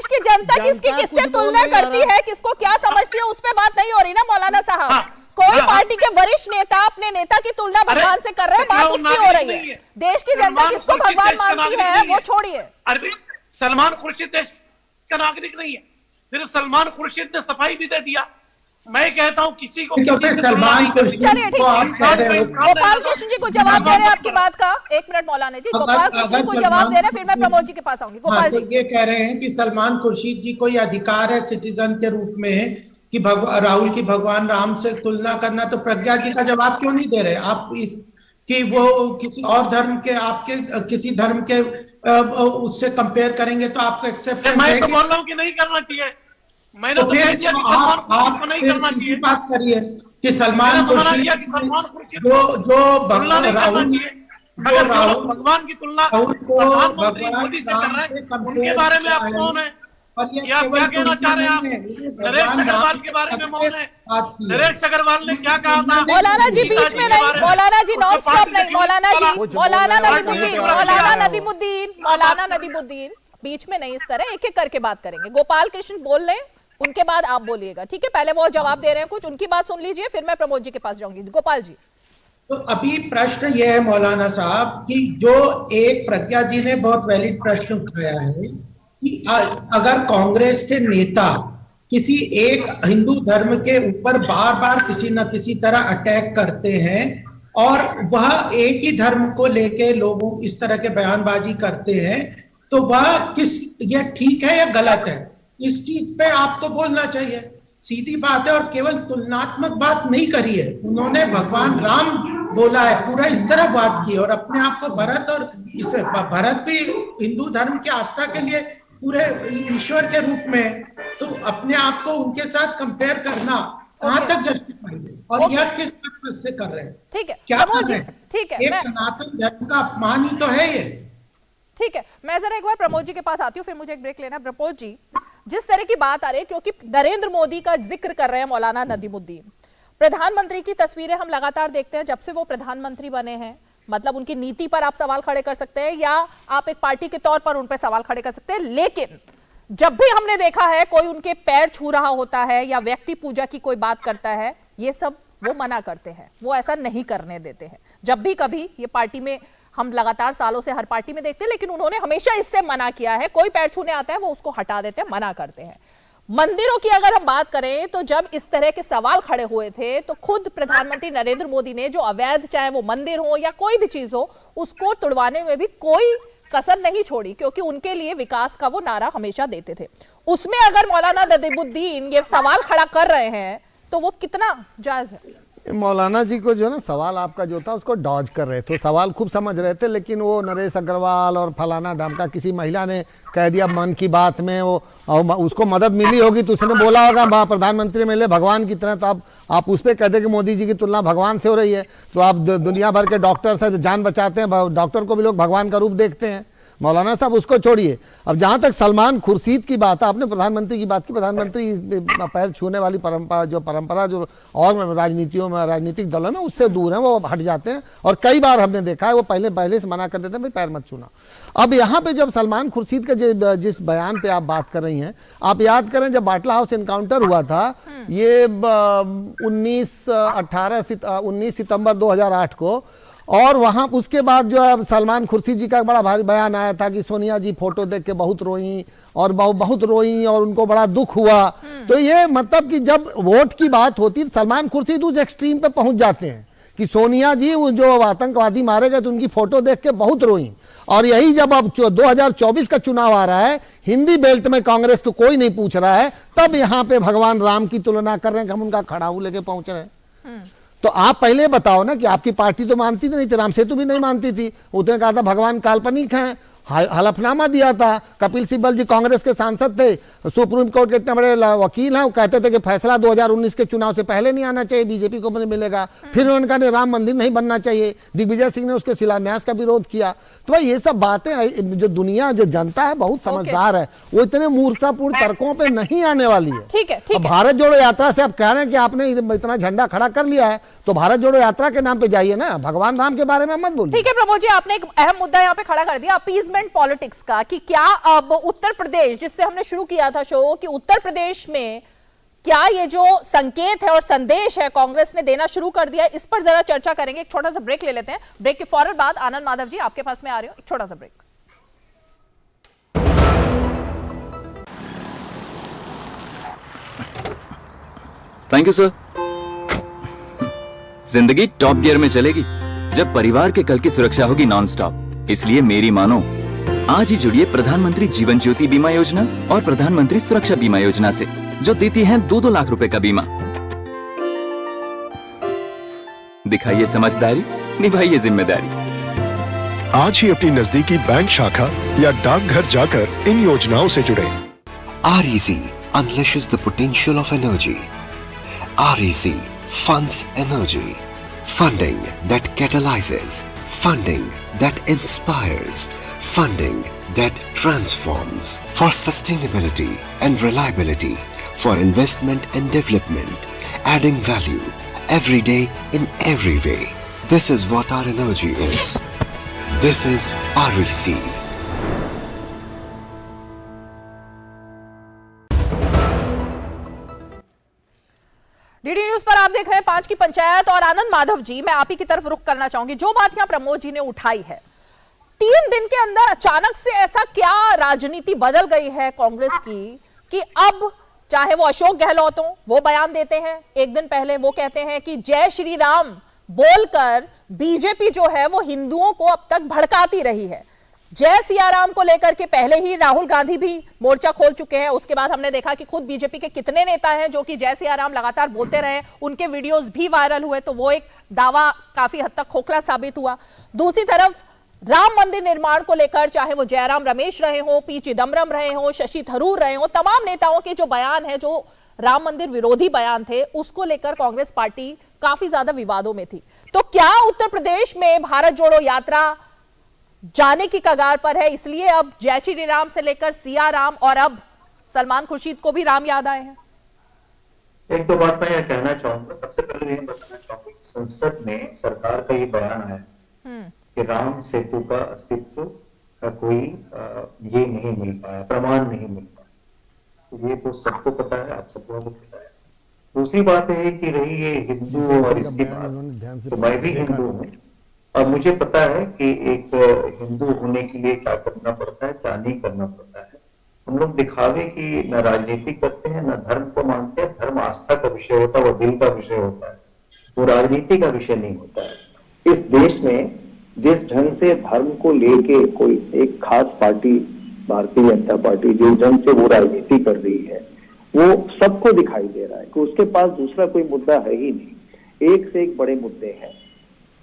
की जनता किससे तुलना करती है, किसको क्या समझती है, उस पे बात नहीं हो रही ना मौलाना साहब। कोई पार्टी के वरिष्ठ नेता अपने नेता की तुलना भगवान से कर रहे हैं, बात उसकी हो रही है। देश की जनता किसको भगवान मानती है वो छोड़िए। अरे सलमान खुर्शीद देश का नागरिक नहीं है, फिर सलमान खुर्शीद ने सफाई भी दे दिया। मैं कहता हूँ किसी को सलमान खुर्शीद, चलिए ठीक है, गोपाल कृष्ण जी को जवाब दे रहे हैं आपकी बात का। एक मिनट मौलाना जी, गोपाल कृष्ण को जवाब दे रहे हैं, फिर मैं प्रमोद जी के पास आऊंगी। गोपाल जी, ये कह रहे हैं कि सलमान खुर्शीद जी को ये अधिकार है सिटीजन के रूप में कि राहुल की भगवान राम से तुलना करना, तो प्रज्ञा जी का जवाब क्यों नहीं दे रहे आप कि वो किसी और धर्म के, आपके किसी धर्म के उससे कंपेयर करेंगे तो आपको एक्सेप्ट? मैं तो बोल रहा हूँ कि नहीं करना चाहिए। मैंने तो कह दिया कि सलमान खुर्शीद को नहीं करना चाहिए। बात करिए कि सलमान खुर्शीद जो भगवान की तुलना प्रधानमंत्री मोदी से कर रहे हैं, उनके बारे में आप कौन है या क्या कहना चाह रहे हैं आप? नरेश अग्रवाल के बारे में मौन है। नरेश अग्रवाल ने क्या कहा था? मौलाना जी बीच में नहीं, मौलाना जी नॉन स्टॉप नहीं, मौलाना जी, मौलाना नदीमुद्दीन बीच में नहीं, इस तरह एक एक करके बात करेंगे। गोपाल कृष्ण बोल लें, उनके बाद आप बोलिएगा, ठीक है? पहले वो जवाब दे रहे हैं कुछ, उनकी बात सुन लीजिए, फिर मैं प्रमोद जी के पास जाऊंगी। गोपाल जी, तो अभी प्रश्न ये है मौलाना साहब कि जो एक प्रज्ञा जी ने बहुत वैलिड प्रश्न उठाया है कि अगर कांग्रेस के नेता किसी एक हिंदू धर्म के ऊपर बार बार किसी न किसी तरह अटैक करते हैं और वह एक ही धर्म को लेके लोगों इस तरह के बयानबाजी करते हैं, तो वह यह ठीक है या गलत है? इस चीज पे आपको बोलना चाहिए, सीधी बात है। और केवल तुलनात्मक बात नहीं करी है, उन्होंने भगवान राम बोला है, पूरा इस तरह बात की और अपने आप को भरत, और इसे भरत भी हिंदू धर्म की आस्था के लिए पूरे ईश्वर के रूप में, तो अपने आप को उनके साथ कंपेयर करना कहाँ तक जस्टिफाइड है? और यह किस पर्पस से कर रहे हैं? ठीक है, क्या कर रहे हैं? ठीक है, एक सनातन धर्म का अपमान ही तो है ये। ठीक है, मैं जरा एक बार प्रमोद जी के पास आती हूँ, फिर मुझे एक ब्रेक लेना है। प्रमोद जी, जिस तरह की बात आ रही है, क्योंकि नरेंद्र मोदी का जिक्र कर रहे हैं मौलाना नदीमुद्दीन, प्रधानमंत्री की तस्वीरें हम लगातार देखते हैं जब से वो प्रधानमंत्री बने हैं। मतलब उनकी नीति पर आप सवाल खड़े कर सकते हैं या आप एक पार्टी के तौर पर उन पर सवाल खड़े कर सकते हैं, लेकिन जब भी हमने देखा है कोई उनके पैर छू रहा होता है या व्यक्ति पूजा की कोई बात करता है, ये सब वो मना करते हैं, वो ऐसा नहीं करने देते हैं। जब भी कभी ये पार्टी में हम लगातार सालों से हर पार्टी में देखते हैं, लेकिन उन्होंने हमेशा इससे मना किया है। कोई पैर छूने आता है वो उसको हटा देते हैं, मना करते हैं। मंदिरों की अगर हम बात करें तो जब इस तरह के सवाल खड़े हुए थे तो खुद प्रधानमंत्री नरेंद्र मोदी ने जो अवैध, चाहे वो मंदिर हो या कोई भी चीज हो, उसको तुड़वाने में भी कोई कसर नहीं छोड़ी, क्योंकि उनके लिए विकास का वो नारा हमेशा देते थे। उसमें अगर मौलाना नदीमुद्दीन ये सवाल खड़ा कर रहे हैं तो वो कितना जायज है? मौलाना जी को जो ना सवाल आपका जो था उसको डॉज कर रहे थे, सवाल खूब समझ रहे थे, लेकिन वो नरेश अग्रवाल और फलाना ढामका किसी महिला ने कह दिया मन की बात में, वो उसको मदद मिली होगी तो उसने बोला होगा प्रधानमंत्री मिले भगवान की तरह, तो आप उस पर कहते कि मोदी जी की तुलना भगवान से हो रही है। तो आप दुनिया भर के डॉक्टर से जान बचाते हैं, डॉक्टर को भी लोग भगवान का रूप देखते हैं। मौलाना साहब उसको छोड़िए। अब जहाँ तक सलमान खुर्शीद की बात है, आपने प्रधानमंत्री की बात की, प्रधानमंत्री पैर छूने वाली परंपरा जो और राजनीतियों में राजनीतिक दलों में उससे दूर है, वो हट जाते हैं। और कई बार हमने देखा है वो पहले से मना कर देते हैं भाई पैर मत छूना। अब यहाँ पे जब सलमान खुर्शीद के जिस बयान पे आप बात कर रही हैं, आप याद करें जब बाटला हाउस इनकाउंटर हुआ था, ये 19 सितंबर 2008 को, और वहां उसके बाद जो है सलमान खुर्शीद जी का बड़ा भारी बयान आया था कि सोनिया जी फोटो देख के बहुत रोई और बहुत रोई और उनको बड़ा दुख हुआ। तो ये मतलब कि जब वोट की बात होती है सलमान खुर्शीद उस एक्सट्रीम पे पहुंच जाते हैं कि सोनिया जी वो जो आतंकवादी मारे गए तो उनकी फोटो देख के बहुत रोई। और यही जब अब 2024 का चुनाव आ रहा है, हिंदी बेल्ट में कांग्रेस को कोई नहीं पूछ रहा है, तब यहाँ पे भगवान राम की तुलना कर रहे हैं कि हम उनका खड़ाऊ लेके पहुंच रहे हैं। तो आप पहले बताओ ना कि आपकी पार्टी तो मानती नहीं थी, राम सेतु भी नहीं मानती थी, उसने कहा था भगवान काल्पनिक हैं, हलफनामा दिया था। कपिल सिब्बल जी कांग्रेस के सांसद थे, सुप्रीम कोर्ट के इतने बड़े वकील हैं, वो कहते थे कि फैसला 2019 के चुनाव से पहले नहीं आना चाहिए, बीजेपी को नहीं मिलेगा। फिर उन्होंने कहा राम मंदिर नहीं बनना चाहिए, दिग्विजय सिंह ने उसके शिलान्यास का विरोध किया। तो भाई ये सब बातें जो दुनिया जो जनता है बहुत समझदार है, वो इतने मूर्खतापूर्ण तर्कों पर नहीं आने वाली है। ठीक है। भारत जोड़ो यात्रा से आप कह रहे हैं कि आपने इतना झंडा खड़ा कर लिया है, तो भारत जोड़ो यात्रा के नाम पे जाइए ना, भगवान राम के बारे में मत बोलिए। ठीक है प्रमोद जी, आपने एक अहम मुद्दा यहाँ पे खड़ा कर दिया, अपीजमेंट पॉलिटिक्स का, कि क्या अब उत्तर प्रदेश, जिससे हमने शुरू किया था शो, कि उत्तर प्रदेश में क्या ये जो संकेत है और संदेश है कांग्रेस ने देना शुरू कर दिया, इस पर जरा चर्चा करेंगे। एक छोटा सा ब्रेक ले लेते हैं, ब्रेक के फौरन बाद आनंद माधव जी आपके पास में आ रही हूं, एक छोटा सा ब्रेक। Thank you sir. जिंदगी टॉप गियर में चलेगी जब परिवार के कल की सुरक्षा होगी नॉन स्टॉप। इसलिए मेरी मानो, आज ही जुड़िए प्रधानमंत्री जीवन ज्योति बीमा योजना और प्रधानमंत्री सुरक्षा बीमा योजना से, जो देती है 2-2 लाख रुपए का बीमा। दिखाइए समझदारी, निभाइए जिम्मेदारी। आज ही अपनी नजदीकी बैंक शाखा या डाकघर जाकर इन योजनाओं से जुड़ें। REC unleashes the potential of energy. REC funds energy. Funding that catalyzes. Funding that inspires. Funding that transforms. For sustainability and reliability. For investment and development. Adding value every day in every way. This is what our energy is. This is REC. DD news पर आप देख रहे हैं 5 की पंचायत, और आनंद माधव जी मैं आप ही की तरफ रुख करना चाहूंगी। जो बात यहां प्रमोद जी ने उठाई है, 3 दिन के अंदर अचानक से ऐसा क्या राजनीति बदल गई है कांग्रेस की कि अब चाहे वो अशोक गहलोत हो, वो बयान देते हैं, एक दिन पहले वो कहते हैं कि जय श्री राम बोलकर बीजेपी जो है वो हिंदुओं को अब तक भड़काती रही है। जय सियाराम को लेकर के पहले ही राहुल गांधी भी मोर्चा खोल चुके हैं। उसके बाद हमने देखा कि खुद बीजेपी के कितने नेता हैं जो कि जय सियाराम लगातार बोलते रहे, उनके वीडियोस भी वायरल हुए, तो वो एक दावा काफी हद तक खोखला साबित हुआ। दूसरी तरफ राम मंदिर निर्माण को लेकर चाहे वो जयराम रमेश रहे हो, पी चिदम्बरम रहे हो, शशि थरूर रहे हो, तमाम नेताओं के जो बयान है, जो राम मंदिर विरोधी बयान थे, उसको लेकर कांग्रेस पार्टी काफी ज्यादा विवादों में थी। तो क्या उत्तर प्रदेश में भारत जोड़ो यात्रा जाने की कगार पर है, इसलिए अब जय श्री राम से लेकर सिया राम और अब सलमान खुर्शीद को भी राम याद आए हैं? एक दो बात मैं यह कहना चाहूंगा। सबसे पहले ये बताना चाहूंगा कि संसद में सरकार का ये बयान आया कि राम सेतु का अस्तित्व का कोई ये नहीं मिल पाया, प्रमाण नहीं मिल पाया। ये तो सबको पता है, आप सबको पता है। दूसरी बात है कि रही ये हिंदू और इसकी बात, तो मैं भी हिंदू हूँ और मुझे पता है कि एक हिंदू होने के लिए क्या करना पड़ता है, क्या नहीं करना पड़ता है। हम लोग दिखावे की न राजनीति करते हैं, न धर्म को मानते हैं। धर्म आस्था का विषय होता है, वो दिल का विषय होता है, वो राजनीति का विषय नहीं होता है। इस देश में जिस ढंग से धर्म को लेके कोई एक खास पार्टी भारतीय जनता पार्टी जिस ढंग से वो राजनीति कर रही है, वो सबको दिखाई दे रहा है कि उसके पास दूसरा कोई मुद्दा है ही नहीं। एक से एक बड़े मुद्दे हैं,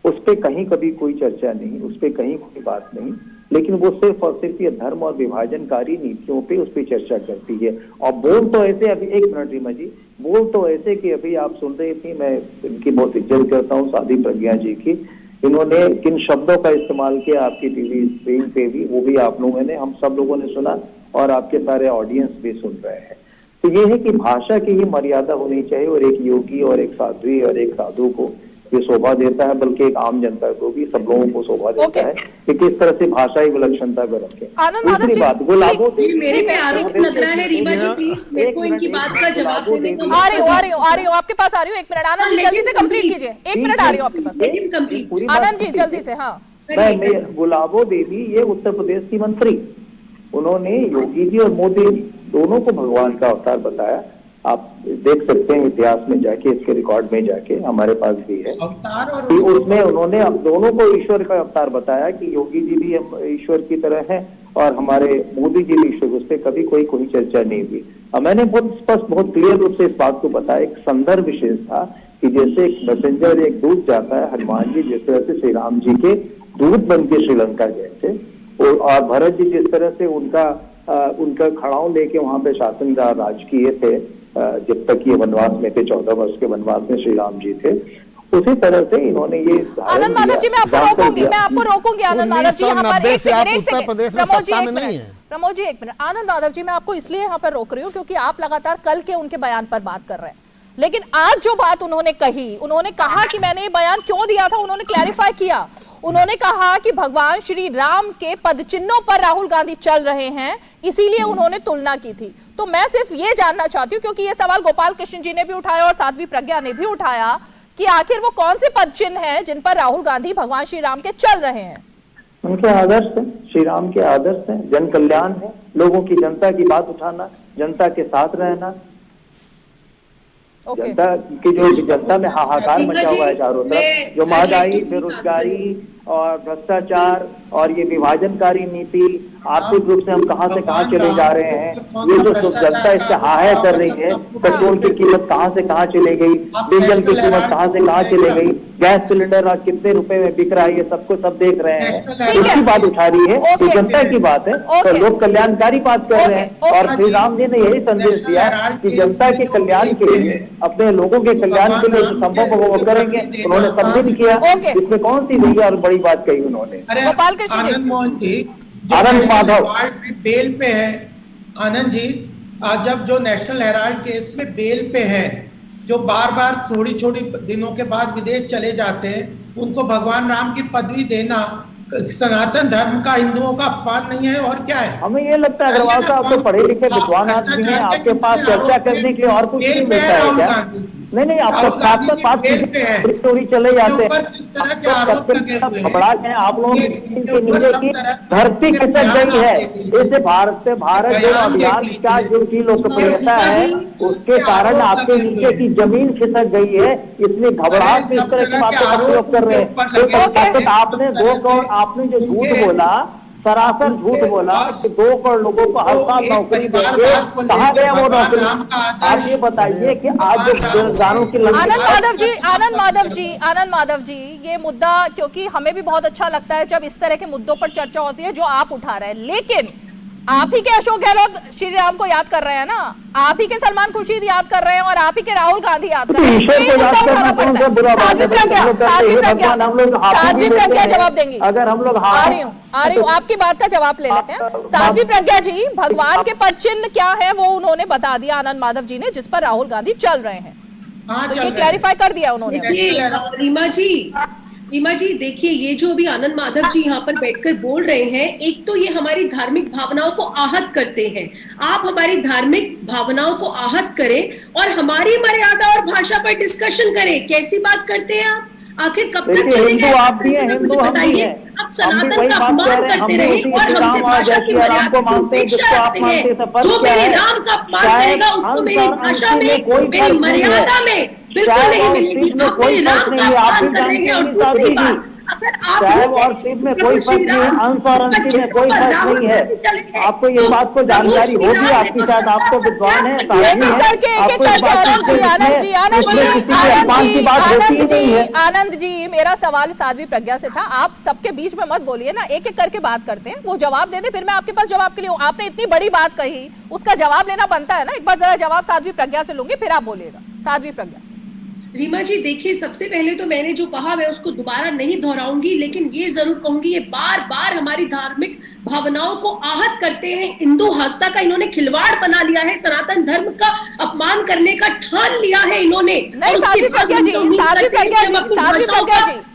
उस पर कहीं कभी कोई चर्चा नहीं, उस पर कहीं कोई बात नहीं, लेकिन वो सिर्फ और सिर्फ ये धर्म और विभाजनकारी नीतियों पे उस पर चर्चा करती है। और बोल तो ऐसे, अभी एक मिनट रीमा जी, बोल तो ऐसे कि अभी आप सुन रही थी, मैं इनकी बहुत इज्जत करता हूँ साध्वी प्रज्ञा जी की, इन्होंने किन शब्दों का इस्तेमाल किया आपकी टीवी स्क्रीन पे भी, वो भी आप लोगों ने, हम सब लोगों ने सुना और आपके सारे ऑडियंस भी सुन रहे हैं। तो ये है कि भाषा की ही मर्यादा होनी चाहिए, और एक योगी और एक साध्वी और एक साधु को ये शोभा देता है, बल्कि एक आम जनता को भी, सब लोगों को शोभा देता है कि किस तरह से भाषाई विलक्षणता को रखें। दूसरी बात, गुलाबों मेरे पे आरोप लग रहा है रीमा जी, प्लीज मेरे को इनकी बात का जवाब देने का। आ रही हूँ आपके पास आ रही हूँ, एक मिनट आनंद जी जल्दी से कंप्लीट कीजिए, एक मिनट आ रही हूँ आपके पास आनंद जी जल्दी से। हाँ, गुलाबो देवी ये उत्तर प्रदेश की मंत्री, उन्होंने योगी जी और मोदी जी दोनों को भगवान का अवतार बताया। आप देख सकते हैं इतिहास में जाके, इसके रिकॉर्ड में जाके, हमारे पास भी है कि उसमें उन्होंने अब दोनों को ईश्वर का अवतार बताया कि योगी जी भी ईश्वर की तरह हैं और हमारे मोदी जी भी ईश्वर, उस पर कभी कोई चर्चा नहीं हुई। और मैंने बहुत स्पष्ट, बहुत क्लियर रूप से इस बात को बताया, एक संदर्भ विशेष था कि जैसे एक मैसेंजर, एक दूत जाता है, हनुमान जी जिस तरह से श्री राम जी के दूत बन के श्रीलंका गए थे, और भरत जी जिस तरह से उनका खड़ाऊ लेके वहां पे शासनदार राज किए थे जब तक ये वनवास में थे, 14 वर्ष के वनवास में श्री राम जी थे, उसी तरह से इन्होंने ये आनंद माधव जी, मैं आपको रोकूंगी आनंद माधव जी, यहाँ पर प्रमोद जी एक मिनट। आनंद माधव जी, मैं आपको इसलिए यहाँ पर रोक रही हूँ क्योंकि आप लगातार कल के उनके बयान पर बात कर रहे हैं, लेकिन आज जो बात उन्होंने कही, उन्होंने कहा कि मैंने ये बयान क्यों दिया था, उन्होंने क्लैरिफाई किया। उन्होंने कहा कि भगवान श्री राम के पदचिन्हों पर राहुल गांधी चल रहे हैं, इसीलिए उन्होंने तुलना की थी। तो मैं सिर्फ ये जानना चाहती हूँ, क्योंकि ये सवाल गोपाल कृष्ण जी ने भी उठाया और साध्वी प्रज्ञा ने भी उठाया, कि आखिर वो कौन से पदचिन्ह हैं जिन पर राहुल गांधी भगवान श्री राम के चल रहे हैं? उनके आदर्श है, श्री राम के आदर्श है, जन कल्याण है, लोगों की, जनता की बात उठाना, जनता के साथ रहना, जनता की जो जनता में हाहाकार मचा हुआ है चारों तरफ, जो महंगाई, बेरोजगारी और भ्रष्टाचार और ये विभाजनकारी नीति, आर्थिक रूप से हम कहां से कहां चले जा रहे हैं, ये जो जनता इससे हाय कर रही है, पेट्रोल की कीमत कहां से कहां चले गई, डीजल की कीमत कहां से कहां चले गई, गैस सिलेंडर आज कितने रुपए में बिक रहा है, ये सबको सब देख रहे हैं, इसकी बात उठा रही है, ये जनता की बात है, तो लोग कल्याणकारी बात कर रहे हैं। और श्री राम जी ने यही संदेश दिया कि जनता के कल्याण के लिए, अपने लोगों के कल्याण के लिए संभव वो करेंगे, उन्होंने संबोधित किया। इसमें कौन सी भैया और बड़ी बात कही उन्होंने? आनंद मोहन जी आनंद माधव बेल पे है, आनंद जी जब जो नेशनल हेराल्ड केस में बेल पे है, जो बार बार थोड़ी छोड़ी दिनों के बाद विदेश चले जाते हैं, उनको भगवान राम की पदवी देना सनातन धर्म का, हिंदुओं का अपमान नहीं है और क्या है? हमें ये लगता है अग्रवाल साहब तो पढ़े लिखे विद्वान आदमी हैं, आपके पास चर्चा करने के लिए और कुछ नहीं मिलता है क्या? नहीं, आपका बात स्टोरी चले जाते हैं, घबरा गए आप लोगों की धरती खिसक गई है। इससे भारत जोड़ो अभियान का जो की लोकप्रियता है, उसके कारण आपके नीचे की जमीन खिसक गई है, इसलिए घबराहट से इस तरह की बातों का प्रयोग कर रहे हैं। आपने 2 करोड़, आपने जो झूठ बोला, सरासर झूठ बोला कि 2 करोड़ लोगों को हर साल नौकरी देंगे, कहाँ गया वो नौकरी? आप ये बताइए कि आज जो बेरोजगारों की आनंद माधव जी, ये मुद्दा, क्योंकि हमें भी बहुत अच्छा लगता है जब इस तरह के मुद्दों पर चर्चा होती है जो आप उठा रहे हैं, लेकिन आप ही के अशोक गहलोत श्री राम को याद कर रहे हैं ना, आप ही के सलमान खुर्शीद याद कर रहे हैं और आप ही के राहुल गांधी याद कर रहे हैं। साध्वी प्रज्ञा जवाब देंगी। अगर हम लोग आ रही हूँ आपकी बात का जवाब ले लेते हैं। साध्वी प्रज्ञा जी, भगवान के पद चिन्ह क्या है वो उन्होंने बता दिया आनंद माधव जी ने, जिस पर राहुल गांधी चल रहे हैं, तो ये क्लैरिफाई कर दिया उन्होंने। रीमा जी देखिए, ये जो अभी आनंद माधव जी यहाँ पर बैठकर बोल रहे हैं, एक तो ये हमारी धार्मिक भावनाओं को आहत करते हैं। आप हमारी धार्मिक भावनाओं को आहत करें और हमारी मर्यादा और भाषा पर डिस्कशन करें, कैसी बात करते हैं आप? आखिर कब तक चलेंगे? मुझे बताइए, आप सनातन का अपमान करते रहे और हमसे भाषा की मर्यादा की उपेक्षा रखते हैं। जो मेरे राम का अपमान करेगा उसको मेरी भाषा में, मेरी मर्यादा में बिल्कुल नहीं मिलेगी। आप मेरे राम का अपमान कर रहे हैं। और दूसरी बात, साहब और सीट में कोई फर्क नहीं है, अंश और अंशी में कोई फर्क नहीं है। आपको ये बात को जानकारी होगी, आपकी शायद आप तो विद्वान है, आनंद जी, मेरा सवाल साध्वी प्रज्ञा से था। आप सबके बीच में मत बोलिए ना, एक एक करके बात करते हैं, वो जवाब दे दे, फिर मैं आपके पास जवाब के लिए हूँ। आपने इतनी बड़ी बात कही, उसका जवाब लेना बनता है ना। एक बार जरा जवाब साध्वी प्रज्ञा से लूंगी, फिर आप बोलिएगा। साध्वी प्रज्ञा। रीमा जी देखिए, सबसे पहले तो मैंने जो कहा मैं उसको दोबारा नहीं दोहराऊंगी, लेकिन ये जरूर कहूंगी, ये बार बार हमारी धार्मिक भावनाओं को आहत करते हैं। हिंदू आस्था का इन्होंने खिलवाड़ बना लिया है, सनातन धर्म का अपमान करने का ठान लिया है इन्होंने।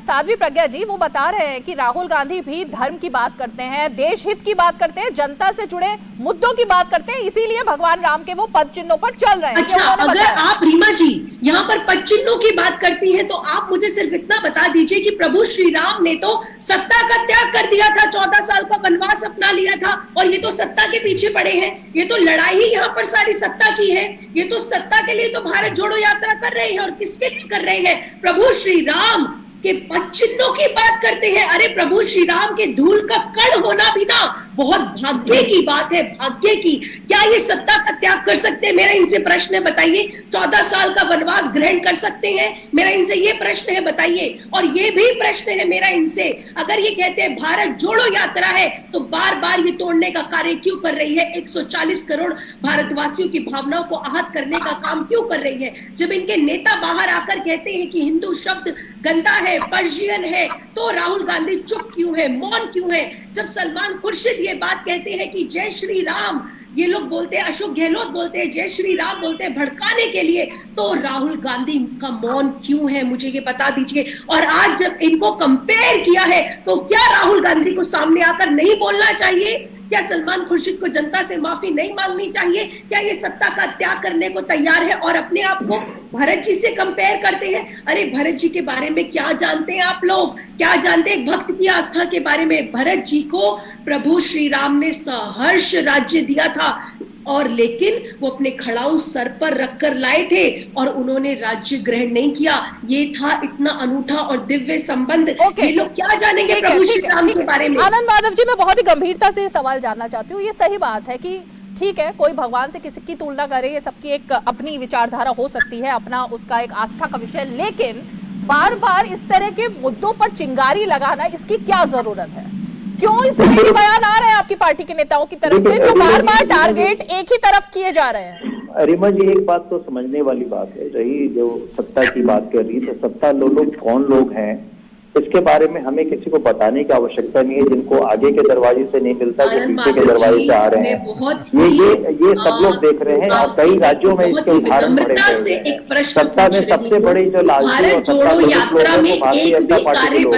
साध्वी प्रज्ञा जी वो बता रहे हैं कि राहुल गांधी भी धर्म की बात करते हैं, देश हित की बात करते हैं, जनता से जुड़े मुद्दों की बात करते हैं, इसीलिए भगवान राम के वो पद चिन्हों पर चल रहे हैं। अच्छा, अगर आप रीमा जी यहाँ पर पद चिन्हों की बात करती हैं, तो आप मुझे सिर्फ इतना बता दीजिए कि प्रभु श्री राम ने तो सत्ता का त्याग कर दिया था, 14 साल का वनवास अपना लिया था, और ये तो सत्ता के पीछे पड़े हैं। ये तो लड़ाई ही यहाँ पर सारी सत्ता की है। ये तो सत्ता के लिए तो भारत जोड़ो यात्रा कर रहे हैं, और किसके लिए कर रहे हैं? प्रभु श्री राम के पद चिन्हों की बात करते हैं। अरे प्रभु श्री राम के धूल का कण होना भी ना बहुत भाग्य की बात है, भाग्य की। क्या ये सत्ता का त्याग कर सकते हैं? मेरा इनसे प्रश्न है, बताइए। 14 साल का वनवास ग्रहण कर सकते हैं? मेरा इनसे ये प्रश्न है, बताइए। और ये भी प्रश्न है मेरा इनसे, अगर ये कहते हैं भारत जोड़ो यात्रा है, तो बार बार ये तोड़ने का कार्य क्यों कर रही है? 140 करोड़ भारतवासियों की भावनाओं को आहत करने का काम क्यों कर रही है? जब इनके नेता बाहर आकर कहते हैं कि हिंदू शब्द गंदा है, पर्शियन है, तो राहुल गांधी चुप क्यों है, मौन क्यों है? जब सलमान खुर्शीद ये बात कहते हैं कि जय श्री राम, ये लोग बोलते हैं, अशोक गहलोत बोलते हैं जय श्री राम बोलते हैं भड़काने के लिए, तो राहुल गांधी का मौन क्यों है? मुझे ये बता दीजिए। और आज जब इनको कंपेयर किया है, तो क्या राहुल गांधी को सामने आकर नहीं बोलना चाहिए? क्या सलमान खुर्शीद को जनता से माफी नहीं मांगनी चाहिए? क्या ये सत्ता का त्याग करने को तैयार है और अपने आप को भरत जी से कंपेयर करते हैं? अरे भरत जी के बारे में क्या जानते हैं आप लोग? क्या जानते हैं एक भक्त की आस्था के बारे में? भरत जी को प्रभु श्री राम ने सहर्ष राज्य दिया था, और लेकिन वो अपने खड़ाऊ सर पर रखकर लाए थे, और उन्होंने राज्य ग्रहण नहीं किया। ये था इतना अनूठा और दिव्य संबंध। ये लोग क्या जानेंगे प्रभु श्री राम के बारे में? आनंद माधव जी, मैं बहुत ही गंभीरता से सवाल जानना चाहती हूँ। ये सही बात है कि ठीक है, कोई भगवान से किसी की तुलना करे, ये सबकी एक अपनी विचारधारा हो सकती है, अपना उसका एक आस्था का विषय, लेकिन बार बार इस तरह के मुद्दों पर चिंगारी लगाना, इसकी क्या जरूरत है? क्यों इस तरह के बयान आ रहे हैं आपकी पार्टी के नेताओं की तरफ से, जो बार बार टारगेट एक ही तरफ किए जा रहे हैं? रीमा जी, एक बात तो समझने वाली बात है, रही जो सत्ता की बात कर रही, तो सत्ता लोग कौन लोग हैं, इसके बारे में हमें किसी को बताने की आवश्यकता नहीं है। जिनको आगे के दरवाजे से नहीं मिलता, जो पीछे के दरवाजे से आ रहे हैं, ये सब लोग देख रहे हैं। और कई राज्यों में इसके उदाहरण पड़े हैं। सत्ता में सबसे बड़ी जो लालची और सत्ता यात्रा में भारतीय जनता पार्टी के लोग,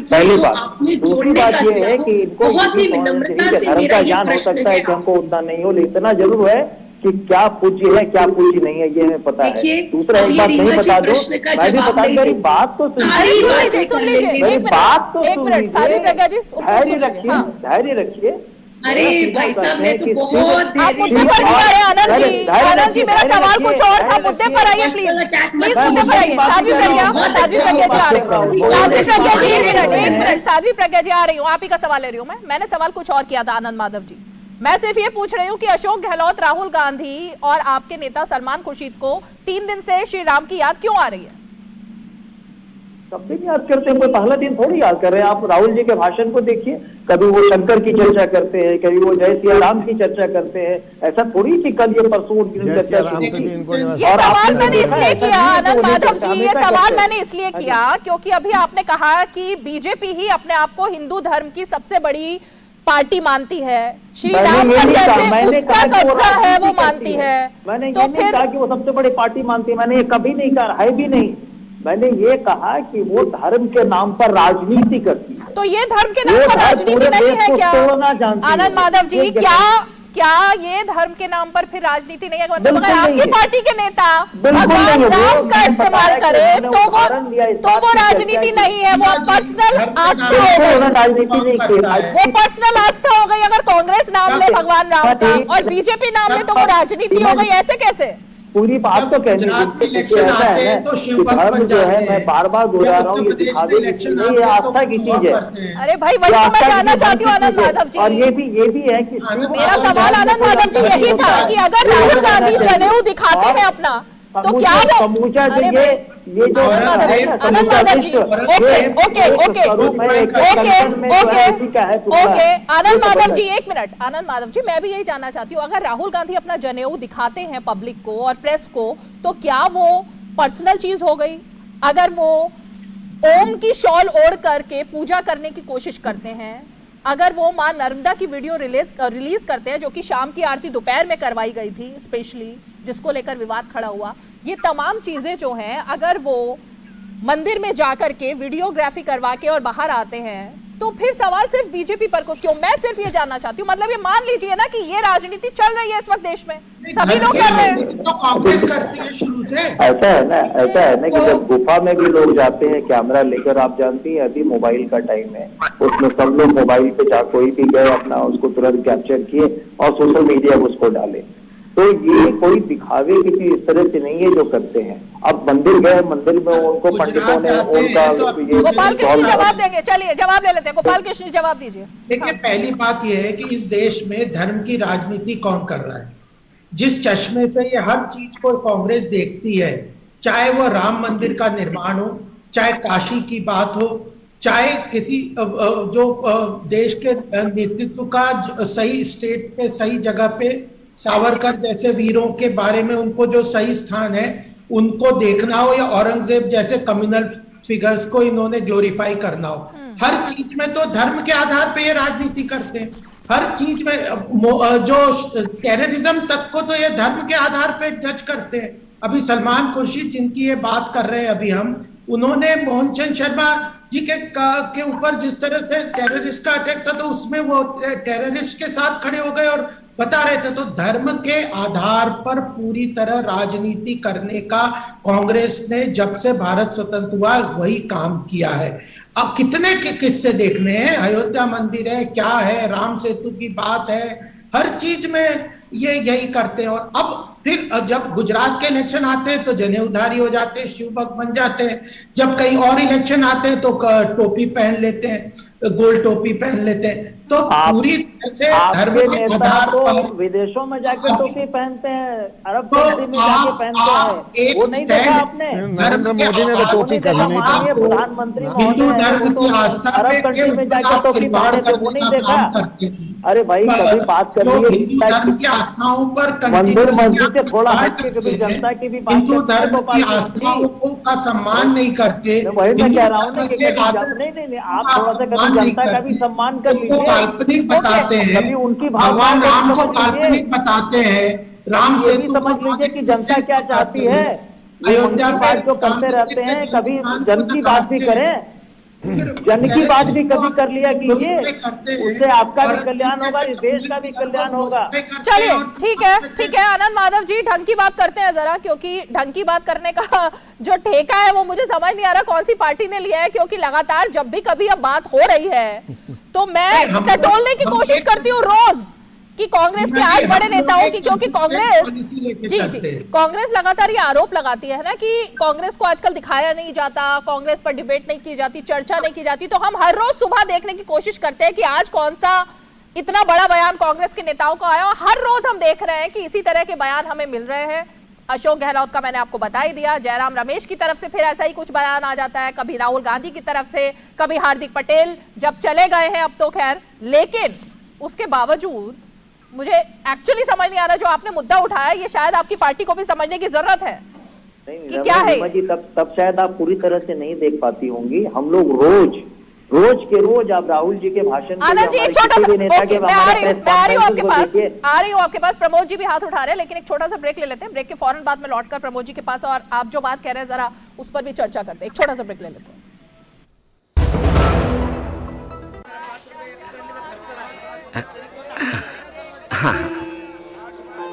पहली बात। दूसरी बात ये है कि इनको धर्म का ज्ञान हो सकता है कि हमको उतना नहीं हो, लेकिन इतना जरूर है कि क्या पूज्य है क्या पूज्य नहीं है, ये हमें पता है। दूसरा एक बात नहीं बता दो, मैं भी बता दूं, मेरी बात तो सुन लीजिए, मेरी बात तो सुन लीजिए, धैर्य रखिए। अरे भाई साहब, मैं तो बहुत मुद्दे पर नहीं आ रहे। आनंद जी, मेरा सवाल कुछ और था, मुद्दे पर आइए प्लीज, मुद्दे पर आइए। साध्वी प्रज्ञा जी आ रही हूँ, साध्वी प्रज्ञा जी आ रही हूँ, आप ही का सवाल ले रही हूँ। मैंने सवाल कुछ और किया था आनंद माधव जी। मैं सिर्फ ये पूछ रही हूँ कि अशोक गहलोत, राहुल गांधी और आपके नेता सलमान खुर्शीद को 3 दिन से श्री राम की याद क्यों आ रही है? सब दिन याद करते हैं, कोई पहला दिन थोड़ी याद कर रहे हैं। आप राहुल जी के भाषण को देखिए, कभी वो शंकर की चर्चा करते हैं, कभी वो जय सिया राम की चर्चा करते हैं। ऐसा थोड़ी कि कल ये परसों चर्चा की। ये सवाल मैंने इसलिए किया आनंद माधव जी, ये सवाल मैंने इसलिए किया क्योंकि अभी आपने कहा कि बीजेपी ही अपने आप को हिंदू धर्म की सबसे बड़ी पार्टी मानती है, श्री राम पर जैसे उसका कब्जा है वो मानती है। मैंने ये नहीं कहा कि वो सबसे बड़ी पार्टी मानती है, मैंने ये कभी नहीं कहा, है भी नहीं। मैंने ये कहा कि वो धर्म के नाम पर राजनीति करती है। तो ये धर्म के नाम पर राजनीति नहीं है क्या आनंद माधव जी? क्या ये धर्म के नाम पर फिर राजनीति नहीं है? मतलब अगर आपकी पार्टी के नेता भगवान राम का इस्तेमाल करे तो वो राजनीति नहीं है, वो पर्सनल आस्था हो गई, वो पर्सनल आस्था हो गई। अगर कांग्रेस नाम ले भगवान राम का और बीजेपी नाम ले तो वो राजनीति हो गई, ऐसे कैसे? पूरी बात तो कहने की ऐसा है ना कि धर्म जो है, मैं बार बार दोहरा रहा हूँ, ये दिखावे की चीज नहीं, ये आस्था की चीज है। अरे भाई वही तो मैं जानना चाहती हूँ आनंद माधव जी। और ये भी है कि मेरा सवाल आनंद माधव जी यही था कि अगर राहुल गांधी जनेऊ दिखाते हैं अपना तो क्या वो समूचा अरे ये जो आनंद माधव जी ओके आनंद माधव जी एक मिनट, आनंद माधव जी मैं भी यही जानना चाहती हूँ, अगर राहुल गांधी अपना जनेऊ दिखाते हैं पब्लिक को और प्रेस को तो क्या वो पर्सनल चीज हो गई? अगर वो ओम की शॉल ओढ़ करके पूजा करने की कोशिश करते हैं, अगर वो मां नर्मदा की वीडियो रिलीज करते हैं जो कि शाम की आरती दोपहर में करवाई गई थी स्पेशली, जिसको लेकर विवाद खड़ा हुआ, ये तमाम चीजें जो हैं अगर वो मंदिर में जाकर के वीडियोग्राफी करवा के और बाहर आते हैं तो फिर सवाल सिर्फ बीजेपी पर को क्यों? मैं सिर्फ ये जानना चाहती हूँ, मतलब ये मान लीजिए ना कि ये राजनीति चल रही है इस वक्त देश में, सभी लोग कर रहे हैं, तो कांग्रेस करती है शुरू से। ऐसा है ना कि जब गुफा में भी लोग जाते हैं कैमरा लेकर, आप जानती हैं अभी मोबाइल का टाइम है, उसमें सब लोग मोबाइल पे जहाँ कोई भी गए अपना उसको तुरंत कैप्चर किए और सोशल मीडिया पर उसको डाले। तो ये कोई दिखावे की चीज इस तरह से नहीं है जो करते हैं। अब मंदिर गए, मंदिर में उनको पंडितों ने उनका गोपाल कृष्ण जवाब देंगे, चलिए जवाब ले लेते हैं, गोपाल कृष्ण जवाब दीजिए। देखिए पहली बात यह है कि इस देश में धर्म की राजनीति कौन कर रहा है? जिस चश्मे से ये हर चीज को कांग्रेस देखती है, चाहे वो राम मंदिर का निर्माण हो, चाहे काशी की बात हो, चाहे किसी जो देश के नेतृत्व का सही स्टेट पे सही जगह पे सावरकर जैसे वीरों के बारे में उनको जो सही स्थान है उनको देखना हो, या औरंगजेब जैसे कम्युनल फिगर्स को इन्होंने ग्लोरीफाई करना हो, हर चीज में तो धर्म के आधार पे ये राजनीति करते हैं। हर चीज में जो टेररिज्म तक को तो ये धर्म के आधार पे जज करते हैं। अभी सलमान खुर्शीद जिनकी ये बात कर रहे हैं अभी हम, उन्होंने मोहन चंद शर्मा जी के ऊपर जिस तरह से टेररिस्ट का अटैक था तो उसमें वो टेररिस्ट के साथ खड़े हो गए और बता रहे थे। तो धर्म के आधार पर पूरी तरह राजनीति करने का कांग्रेस ने जब से भारत स्वतंत्र हुआ वही काम किया है। अब कितने किस्से देखने हैं, अयोध्या मंदिर है, क्या है, राम सेतु की बात है, हर चीज में ये यही करते हैं। और अब फिर जब गुजरात के इलेक्शन आते हैं तो जनेऊधारी हो जाते हैं, शिव भक्त बन जाते हैं। जब कहीं और इलेक्शन आते हैं तो टोपी पहन लेते हैं, गोल टोपी पहन लेते हैं। तो पूरी तरह से धर्म के आधार पर विदेशों में जाकर टोपी पहनते हैं, अरब कंट्री में जाके पहनते हैं, वो नहीं देखा आपने? नरेंद्र मोदी ने तो टोपी कभी नहीं पहनी। प्रधानमंत्री हिंदू धर्म की आस्था अरब कंट्री में जाकर टोपी पहनते वो नहीं देखा? अरे भाई कभी बात कर हिंदू धर्म की आस्थाओं पर मंदिर मस्जिद से थोड़ा हटके कभी जनता की भी बात, हिंदू धर्म की आस्थाओं का सम्मान नहीं करते। वही मैं कह रहा हूँ ना कि नहीं आप थोड़ा सा कभी जनता का भी सम्मान कर लीजिए। काल्पनिक बताते हैं, कभी उनकी भगवान राम को काल्पनिक बताते हैं, राम से समझ लीजिए कि जनता क्या चाहती है। अयोध्या बात जो करते रहते हैं, कभी जन की बात भी करें, जन की बात भी कभी कर लिया कीजिए, उससे आपका भी कल्याण होगा, इस देश का भी कल्याण होगा। चलिए ठीक है आनंद माधव जी, ढंग की बात करते हैं जरा, क्योंकि ढंग की बात करने का जो ठेका है वो मुझे समझ नहीं आ रहा कौन सी पार्टी ने लिया है, क्योंकि लगातार जब भी कभी अब बात हो रही है तो मैं टटोलने की कोशिश करती हूँ रोज कि कांग्रेस के आज बड़े नेताओं की, क्योंकि कांग्रेस जी कांग्रेस लगातार ये आरोप लगाती है ना कि कांग्रेस को आजकल दिखाया नहीं जाता, कांग्रेस पर डिबेट नहीं की जाती, चर्चा नहीं की जाती। तो हम हर रोज सुबह देखने की कोशिश करते हैं कि आज कौन सा इतना बड़ा बयान कांग्रेस के नेताओं का आया, और हर रोज हम देख रहे हैं कि इसी तरह के बयान हमें मिल रहे हैं। अशोक गहलोत का मैंने आपको बता ही दिया, जयराम रमेश की तरफ से फिर ऐसा ही कुछ बयान आ जाता है, कभी राहुल गांधी की तरफ से, कभी हार्दिक पटेल जब चले गए हैं अब तो खैर। लेकिन उसके बावजूद मुझे एक्चुअली समझ नहीं आ रहा जो आपने मुद्दा उठाया, ये शायद आपकी पार्टी को भी समझने की जरूरत है कि क्या है। तब शायद आप पूरी तरह से नहीं देख पाती होंगी। हम लोग रोज के रोज आप राहुल जी के भाषण आनंद जी एक छोटा सा मैं आ रही हूँ आपके पास प्रमोद जी भी हाथ उठा रहे हैं, लेकिन एक छोटा सा ब्रेक ले लेते हैं। ब्रेक के फौरन बाद में लौटकर प्रमोद जी के पास और आप जो बात कह रहे हैं जरा उस पर भी चर्चा करते हैं। एक छोटा सा ब्रेक ले लेते हैं। हाँ,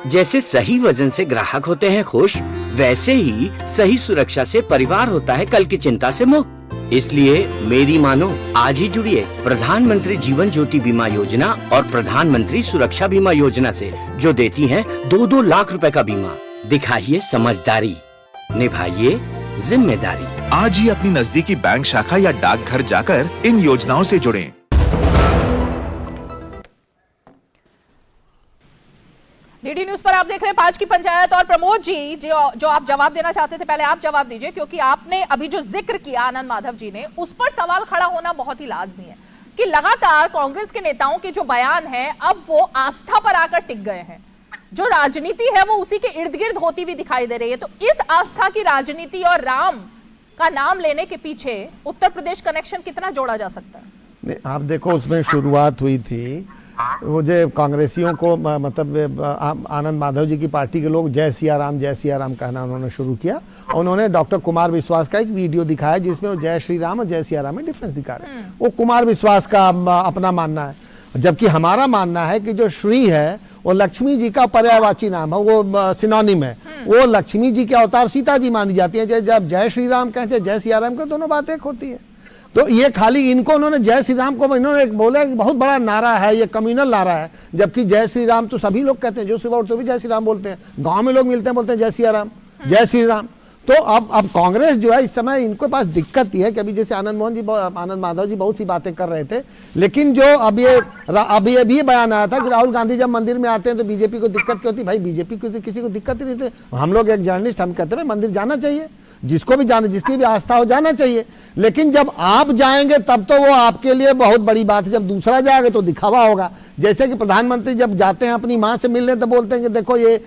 जैसे सही वजन से ग्राहक होते हैं खुश, वैसे ही सही सुरक्षा से परिवार होता है कल की चिंता से मुक्त। इसलिए मेरी मानो आज ही जुड़िए प्रधानमंत्री जीवन ज्योति बीमा योजना और प्रधानमंत्री सुरक्षा बीमा योजना से, जो देती हैं 2-2 लाख रुपए का बीमा। दिखाइए समझदारी, निभाइए जिम्मेदारी। आज ही अपनी नजदीकी बैंक शाखा या डाकघर जाकर इन योजनाओं से जुड़ें। डीडी न्यूज पर आप देख रहे हैं 5 की पंचायत। और प्रमोद जी जो आप जवाब देना चाहते थे, पहले आप जवाब दीजिए, क्योंकि आपने अभी जो जिक्र किया आनंद माधव जी ने, उस पर सवाल खड़ा होना बहुत ही लाजमी है कि लगातार कांग्रेस के नेताओं के जो बयान हैं अब वो आस्था पर आकर टिक गए हैं। जो राजनीति है वो उसी के इर्द गिर्द होती हुई दिखाई दे रही है। तो इस आस्था की राजनीति और राम का नाम लेने के पीछे उत्तर प्रदेश कनेक्शन कितना जोड़ा जा सकता है? आप देखो, उसमें शुरुआत हुई थी, वो जो कांग्रेसियों को मतलब आनंद माधव जी की पार्टी के लोग जय सिया राम कहना उन्होंने शुरू किया। उन्होंने डॉक्टर कुमार विश्वास का एक वीडियो दिखाया जिसमें वो जय श्री राम और जय सिया राम में डिफरेंस दिखा रहे हैं। वो कुमार विश्वास का अपना मानना है, जबकि हमारा मानना है कि जो श्री है वो लक्ष्मी जी का पर्यायवाची नाम है, वो सिनोनिम है। वो लक्ष्मी जी के अवतार सीता जी मानी जाती है। जब जय श्री राम कहें जय सिया राम कहें, दोनों बात एक होती है। तो ये खाली इनको उन्होंने जय श्री राम को इन्होंने बोला कि बहुत बड़ा नारा है, ये कम्युनल नारा है, जबकि जय श्री राम तो सभी लोग कहते हैं, जो सुबह उठते भी जय श्री राम बोलते हैं, गांव में लोग मिलते हैं बोलते हैं जय सिया राम, जय श्री राम। तो अब कांग्रेस जो है इस समय इनके पास दिक्कत ये है कि अभी जैसे आनंद माधव जी बहुत सी बातें कर रहे थे, लेकिन जो अब ये भी बयान आया था कि राहुल गांधी जब मंदिर में आते हैं तो बीजेपी को दिक्कत क्यों होती? भाई बीजेपी को तो किसी को दिक्कत ही नहीं थी। हम लोग एक जर्नलिस्ट हम कहते हैं मंदिर जाना चाहिए, जिसको भी जाना, जिसकी भी आस्था हो जाना चाहिए, लेकिन जब आप जाएंगे तब तो वो आपके लिए बहुत बड़ी बात है। जब दूसरा जाएगा तो दिखावा होगा। जैसे कि प्रधानमंत्री जब जाते हैं अपनी माँ से मिलने तो बोलते हैं कि देखो ये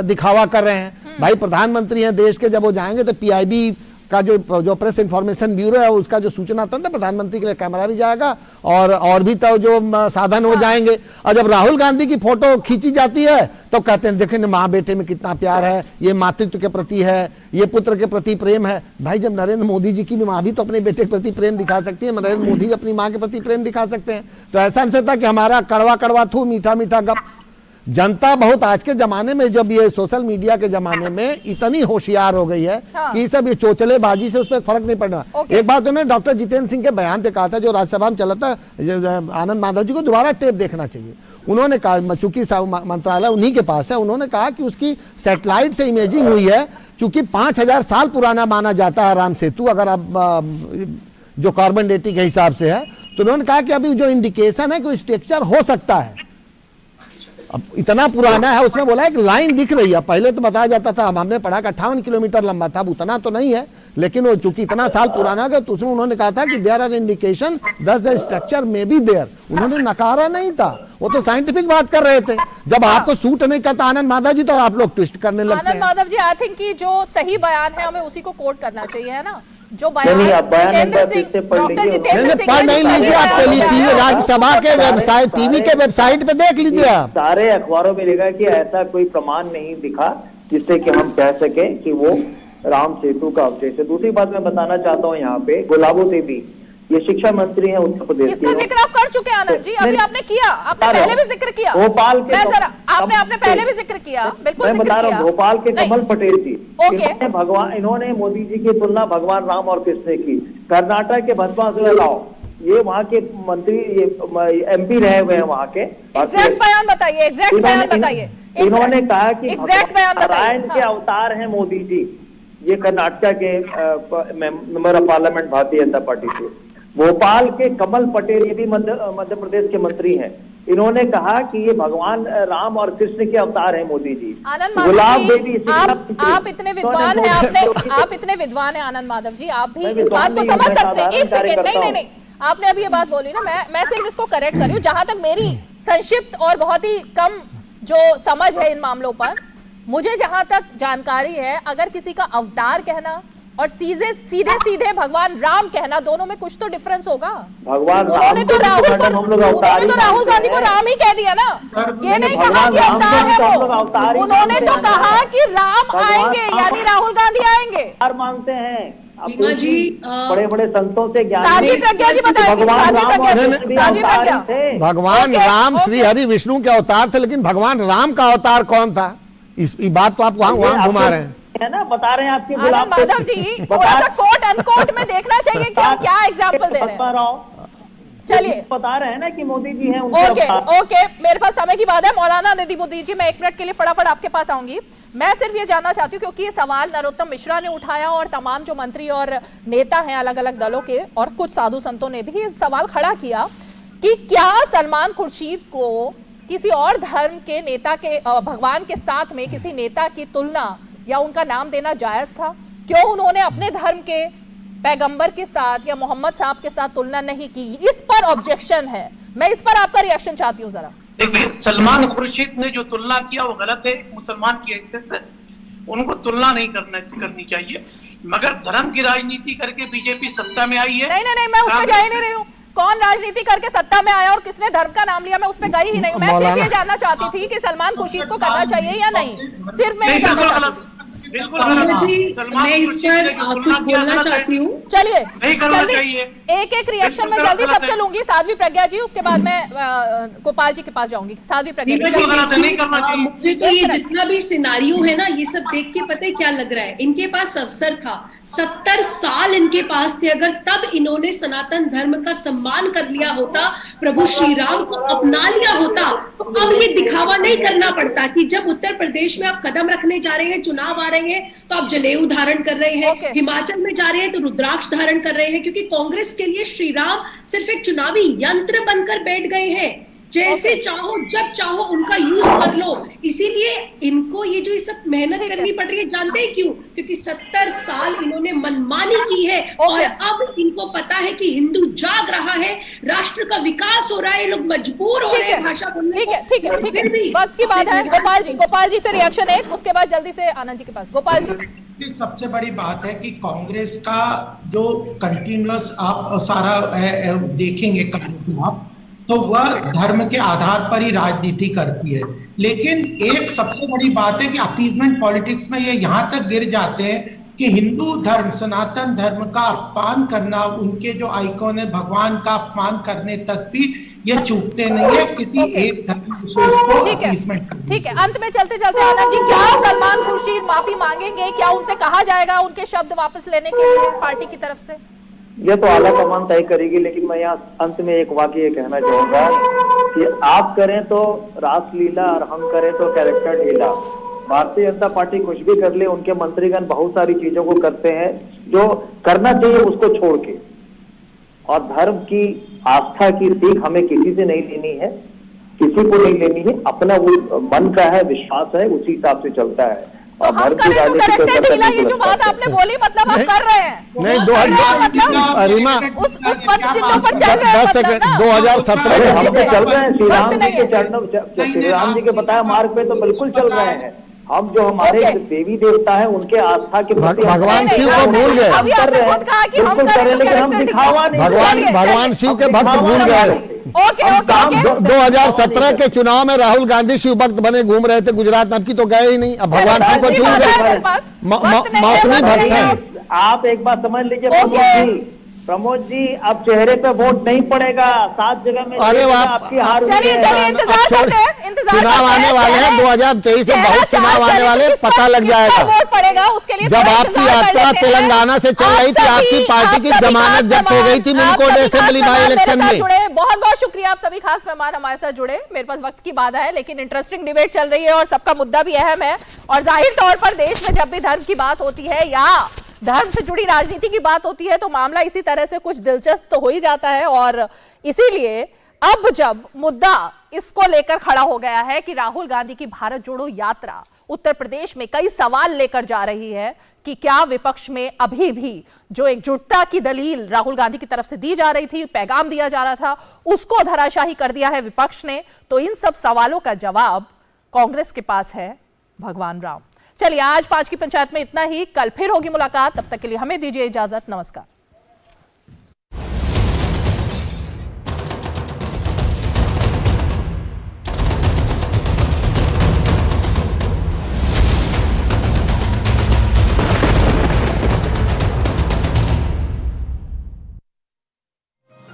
दिखावा कर रहे हैं। भाई प्रधानमंत्री हैं देश के, जब वो जाएंगे तो पीआईबी का जो प्रेस इंफॉर्मेशन ब्यूरो है उसका जो सूचना तंत्र, प्रधानमंत्री के लिए कैमरा भी जाएगा और भी तो जो साधन हो जाएंगे। और जब राहुल गांधी की फोटो खींची जाती है तो कहते हैं देखें माँ बेटे में कितना प्यार है, ये मातृत्व के प्रति है, ये पुत्र के प्रति प्रेम है। भाई जब नरेंद्र मोदी जी की माँ भी तो अपने बेटे के प्रति प्रेम दिखा सकती है, नरेंद्र मोदी भी अपनी माँ के प्रति प्रेम दिखा सकते हैं। तो ऐसा नहीं होता कि हमारा कड़वा कड़वा थू मीठा मीठा गप। जनता बहुत आज के जमाने में, जब ये सोशल मीडिया के जमाने में इतनी होशियार हो गई है कि सब ये चोचलेबाजी से उसमें फर्क नहीं पड़ना। एक बात उन्होंने डॉक्टर जितेंद्र सिंह के बयान पे कहा था जो राज्यसभा में चला था, आनंद माधव जी को दोबारा टेप देखना चाहिए। उन्होंने कहा, चूंकि मंत्रालय उन्हीं के पास है, उन्होंने कहा कि उसकी सैटेलाइट से इमेजिंग हुई है, चूंकि 5000 साल पुराना माना जाता है राम सेतु, अगर आप जो कार्बन डेटिंग के हिसाब से है। तो उन्होंने कहा कि अभी जो इंडिकेशन है कि स्ट्रक्चर हो सकता है, अब इतना पुराना है, उसमें बोला एक लाइन दिख रही है। पहले तो बताया जाता था, हमने पढ़ा कि 58 किलोमीटर लंबा था, अब उतना तो नहीं है, लेकिन वो चूंकि इतना साल पुराना है तो उसमें उन्होंने कहा था कि there are indications that the structure may be there. उन्होंने नकारा नहीं था, वो तो साइंटिफिक बात कर रहे थे। जब आपको सूट नहीं करता आनंद माधव जी तो आप लोग ट्विस्ट करने लगते हैं। आनंद माधव जी, आई थिंक कि जो सही बयान है हमें उसी को कोट करना चाहिए, है ना? जो बयान बयान जितेंद्र सिंह, डॉक्टर जितेंद्र सिंह पढ़ नहीं लीजिए आप, टीवी राज्यसभा के वेबसाइट, टीवी के वेबसाइट पे देख लीजिए आप। सारे अखबारों में लिखा कि ऐसा कोई प्रमाण नहीं दिखा जिससे कि हम कह सके कि वो राम सेतु का अवशेष है। दूसरी बात मैं बताना चाहता हूँ यहाँ पे, गुलाबो देवी ये शिक्षा मंत्री हैं उत्तर प्रदेश इसका जिक्र आप कर चुके हैं आनंद जी, अभी आपने किया, आपने पहले भी जिक्र किया भोपाल के, आपने पहले भी जिक्र किया, बिल्कुल मैं बता रहा हूँ। भोपाल के कमल पटेल जी, इन्होंने मोदी जी की तुलना भगवान राम और कृष्ण की। कर्नाटक के भस्मासुर राव, ये वहाँ के मंत्री, ये एमपी रहे हुए हैं वहाँ के। एग्जैक्ट बयान बताइए, एग्जैक्ट बयान बताइए। इन्होंने कहा कि एग्जैक्ट बयान नारायण के अवतार हैं मोदी जी। ये कर्नाटक के member of parliament Bharatiya Janata party से। भोपाल के कमल पटेल, ये भी मध्य प्रदेश के मंत्री हैं, इन्होंने कहा कि ये भगवान राम और कृष्ण के अवतार हैं मोदी जी। गुलाब देवी, आप इतने विद्वान हैं, आप इतने विद्वान हैं आनंद माधव जी, आप भी इस बात को समझ सकते हैं। एक सेकंड, नहीं, आपने अभी ये बात बोली ना, मैं सिर्फ इसको करेक्ट कर रही हूँ। जहां तक मेरी संक्षिप्त और बहुत ही कम जो समझ है इन मामलों पर, मुझे जहां तक जानकारी है, अगर किसी का अवतार कहना और सीधे भगवान राम कहना, दोनों में कुछ तो डिफरेंस होगा। भगवान उन्होंने तो राहुल गांधी को राम ही कह दिया ना, ये नहीं कहा कि अवतार है वो। उन्होंने तो कहा कि राम आएंगे, यानी राहुल गांधी आएंगे। मानते हैं बड़े बड़े संतों से ज्ञान। भगवान राम श्री हरि विष्णु के अवतार थे, लेकिन भगवान राम का अवतार कौन था, इस बात तो आप वहाँ घुमा रहे हैं, है ना? बता रहे हैं आपकी गुलाब माधव जी, थोड़ा सा कोट अनकोट में देखना चाहिए कि हम क्या एग्जांपल दे रहे हैं। चलिए बता रहे हैं ना कि मोदी जी हैं ओके, मेरे पास समय की बात है। मौलाना नदीमुद्दीन जी, मैं 1 मिनट के लिए फटाफट आपके पास आऊंगी। मैं सिर्फ ये जानना चाहती हूँ, क्योंकि ये सवाल नरोत्तम मिश्रा ने उठाया और तमाम जो मंत्री और नेता हैं अलग अलग दलों के और कुछ साधु संतों ने भी ये सवाल खड़ा किया कि क्या सलमान खुर्शीद को किसी और धर्म के नेता के भगवान के साथ में किसी नेता की तुलना या उनका नाम देना जायज था? क्यों उन्होंने अपने धर्म के पैगंबर के साथ या मोहम्मद साहब के साथ तुलना नहीं की? इस पर ऑब्जेक्शन है, मैं इस पर आपका रिएक्शन चाहती हूँ जरा। देखिए, सलमान खुर्शीद ने जो तुलना किया वो गलत है। मुसलमान की हैसियत से उनको तुलना नहीं करनी चाहिए, मगर धर्म की राजनीति करके बीजेपी सत्ता में आई है। नहीं, मैं उसमें जा ही नहीं रही हूँ। कौन राजनीति करके सत्ता में आया और किसने धर्म का नाम लिया, मैं उस पर गई ही नहीं हूँ। मैं सिर्फ ये जानना चाहती थी कि सलमान खुर्शीद को करना चाहिए या नहीं, सिर्फ मैं ये जानना चाहती हूँ। बिल्कुल मैं इस पर कुछ बोलना चाहती हूँ। चलिए, नहीं करना चाहिए। एक रिएक्शन में जल्दी सबसे लूंगी। साध्वी प्रज्ञा जी, उसके बाद मैं गोपाल जी के पास जाऊंगी। साध्वी प्रज्ञा जी, मुझे तो ये जितना भी सिनारियो है ना, ये सब देख के पता है क्या लग रहा है, इनके पास अवसर था, 70 साल इनके पास थे। अगर तब इन्होंने सनातन धर्म का सम्मान कर लिया होता, प्रभु श्री राम को अपना लिया होता, तो अब ये दिखावा नहीं करना पड़ता कि जब उत्तर प्रदेश में आप कदम रखने जा रहे हैं, चुनाव आ रहे हैं, तो आप जनेऊ धारण कर रहे हैं, हिमाचल में जा रहे हैं तो रुद्राक्ष धारण कर रहे हैं, क्योंकि कांग्रेस के लिए श्री राम सिर्फ एक चुनावी यंत्र बनकर बैठ गए हैं। जैसे चाहो जब चाहो उनका यूज कर लो। इसीलिए इनको ये जो सब मेहनत करनी पड़ रही है, जानते हैं क्यों? क्योंकि 70 साल इन्होंने मनमानी की है और अब इनको पता है कि हिंदू जाग रहा है, राष्ट्र का विकास हो रहा है, लोग मजबूर हो रहे हैं भाषा बोलने को। ठीक है, वक्त की बात है। गोपाल जी से रिएक्शन है, उसके बाद जल्दी से आनंद जी के पास। गोपाल जी, सबसे बड़ी बात है कि कांग्रेस का जो कंटिन्यूअस आप सारा देखेंगे कार्यक्रम, तो वह धर्म के आधार पर ही राजनीति करती है। लेकिन एक सबसे बड़ी बात है कि अपीजमेंट पॉलिटिक्स में ये यहाँ तक गिर जाते हैं कि हिंदू धर्म, सनातन धर्म का अपमान करना, उनके जो आइकॉन है भगवान का अपमान करने तक भी ये चूकते नहीं है किसी एक धर्म विशेष को अपीजमेंट करने। ठीक है, अंत में चलते चलते आनंद जी, क्या सलमान खुर्शीद माफी मांगेंगे? क्या उनसे कहा जाएगा उनके शब्द वापस लेने के लिए पार्टी की तरफ से? ये तो आला कमान तय करेगी, लेकिन मैं यहाँ अंत में एक वाक्य ये कहना चाहूंगा कि आप करें तो रासलीला और हम करें तो कैरेक्टर ढीला। भारतीय जनता पार्टी कुछ भी कर ले, उनके मंत्रीगण बहुत सारी चीजों को करते हैं जो करना चाहिए उसको छोड़ के, और धर्म की आस्था की सीख हमें किसी से नहीं लेनी है, किसी को नहीं लेनी है, अपना वो मन का है, विश्वास है, उसी हिसाब से चलता है। और हम करें तो कैरेक्टर ढीला, ये जो बात आपने बोली मतलब हम कर रहे हैं नहीं। अरिमा उस पद चिन्हों पर चल रहे हैं। 10 सेकंड 2017 के चल रहे हैं, श्री राम जी के चरणों, श्री राम जी के बताया मार्ग पे तो बिल्कुल चल रहे हैं। हम जो हमारे देवी देवता है उनके आस्था के भगवान शिव को भूल गए, बिल्कुल करें, लेकिन हम दिखावा नहीं। भगवान शिव के भक्त भूल गए। 2017 के चुनाव में राहुल गांधी शिव भक्त बने घूम रहे थे गुजरात में, अब की तो गए ही नहीं, अब भगवान शिव को छूट गए, मौसमी भक्त हैं। आप एक बात समझ लीजिए प्रमोद जी, अब चेहरे पे वोट नहीं पड़ेगा, 7 जगह में आपकी हार हुई है। चुनाव आने वाले हैं 2023 में, बहुत चुनाव आने वाले, पता लग जाएगा वोट पड़ेगा उसके लिए। जब आपकी यात्रा तेलंगाना से चल रही थी, आपकी पार्टी की जमानत जब्त हो गई थी मिलकोड असेंबली बाई इलेक्शन में। बहुत बहुत शुक्रिया, आप सभी खास मेहमान हमारे साथ जुड़े। मेरे पास वक्त की बाधा है, लेकिन इंटरेस्टिंग डिबेट चल रही है और सबका मुद्दा भी अहम है। और जाहिर तौर पर देश में जब भी धर्म की बात होती है या धर्म से जुड़ी राजनीति की बात होती है, तो मामला इसी तरह से कुछ दिलचस्प तो हो ही जाता है। और इसीलिए अब जब मुद्दा इसको लेकर खड़ा हो गया है कि राहुल गांधी की भारत जोड़ो यात्रा उत्तर प्रदेश में कई सवाल लेकर जा रही है कि क्या विपक्ष में अभी भी जो एकजुटता की दलील राहुल गांधी की तरफ से दी जा रही थी, पैगाम दिया जा रहा था, उसको धराशाही कर दिया है विपक्ष ने। तो इन सब सवालों का जवाब कांग्रेस के पास है भगवान राम। चलिए, आज 5 की पंचायत में इतना ही। कल फिर होगी मुलाकात, तब तक के लिए हमें दीजिए इजाजत। नमस्कार।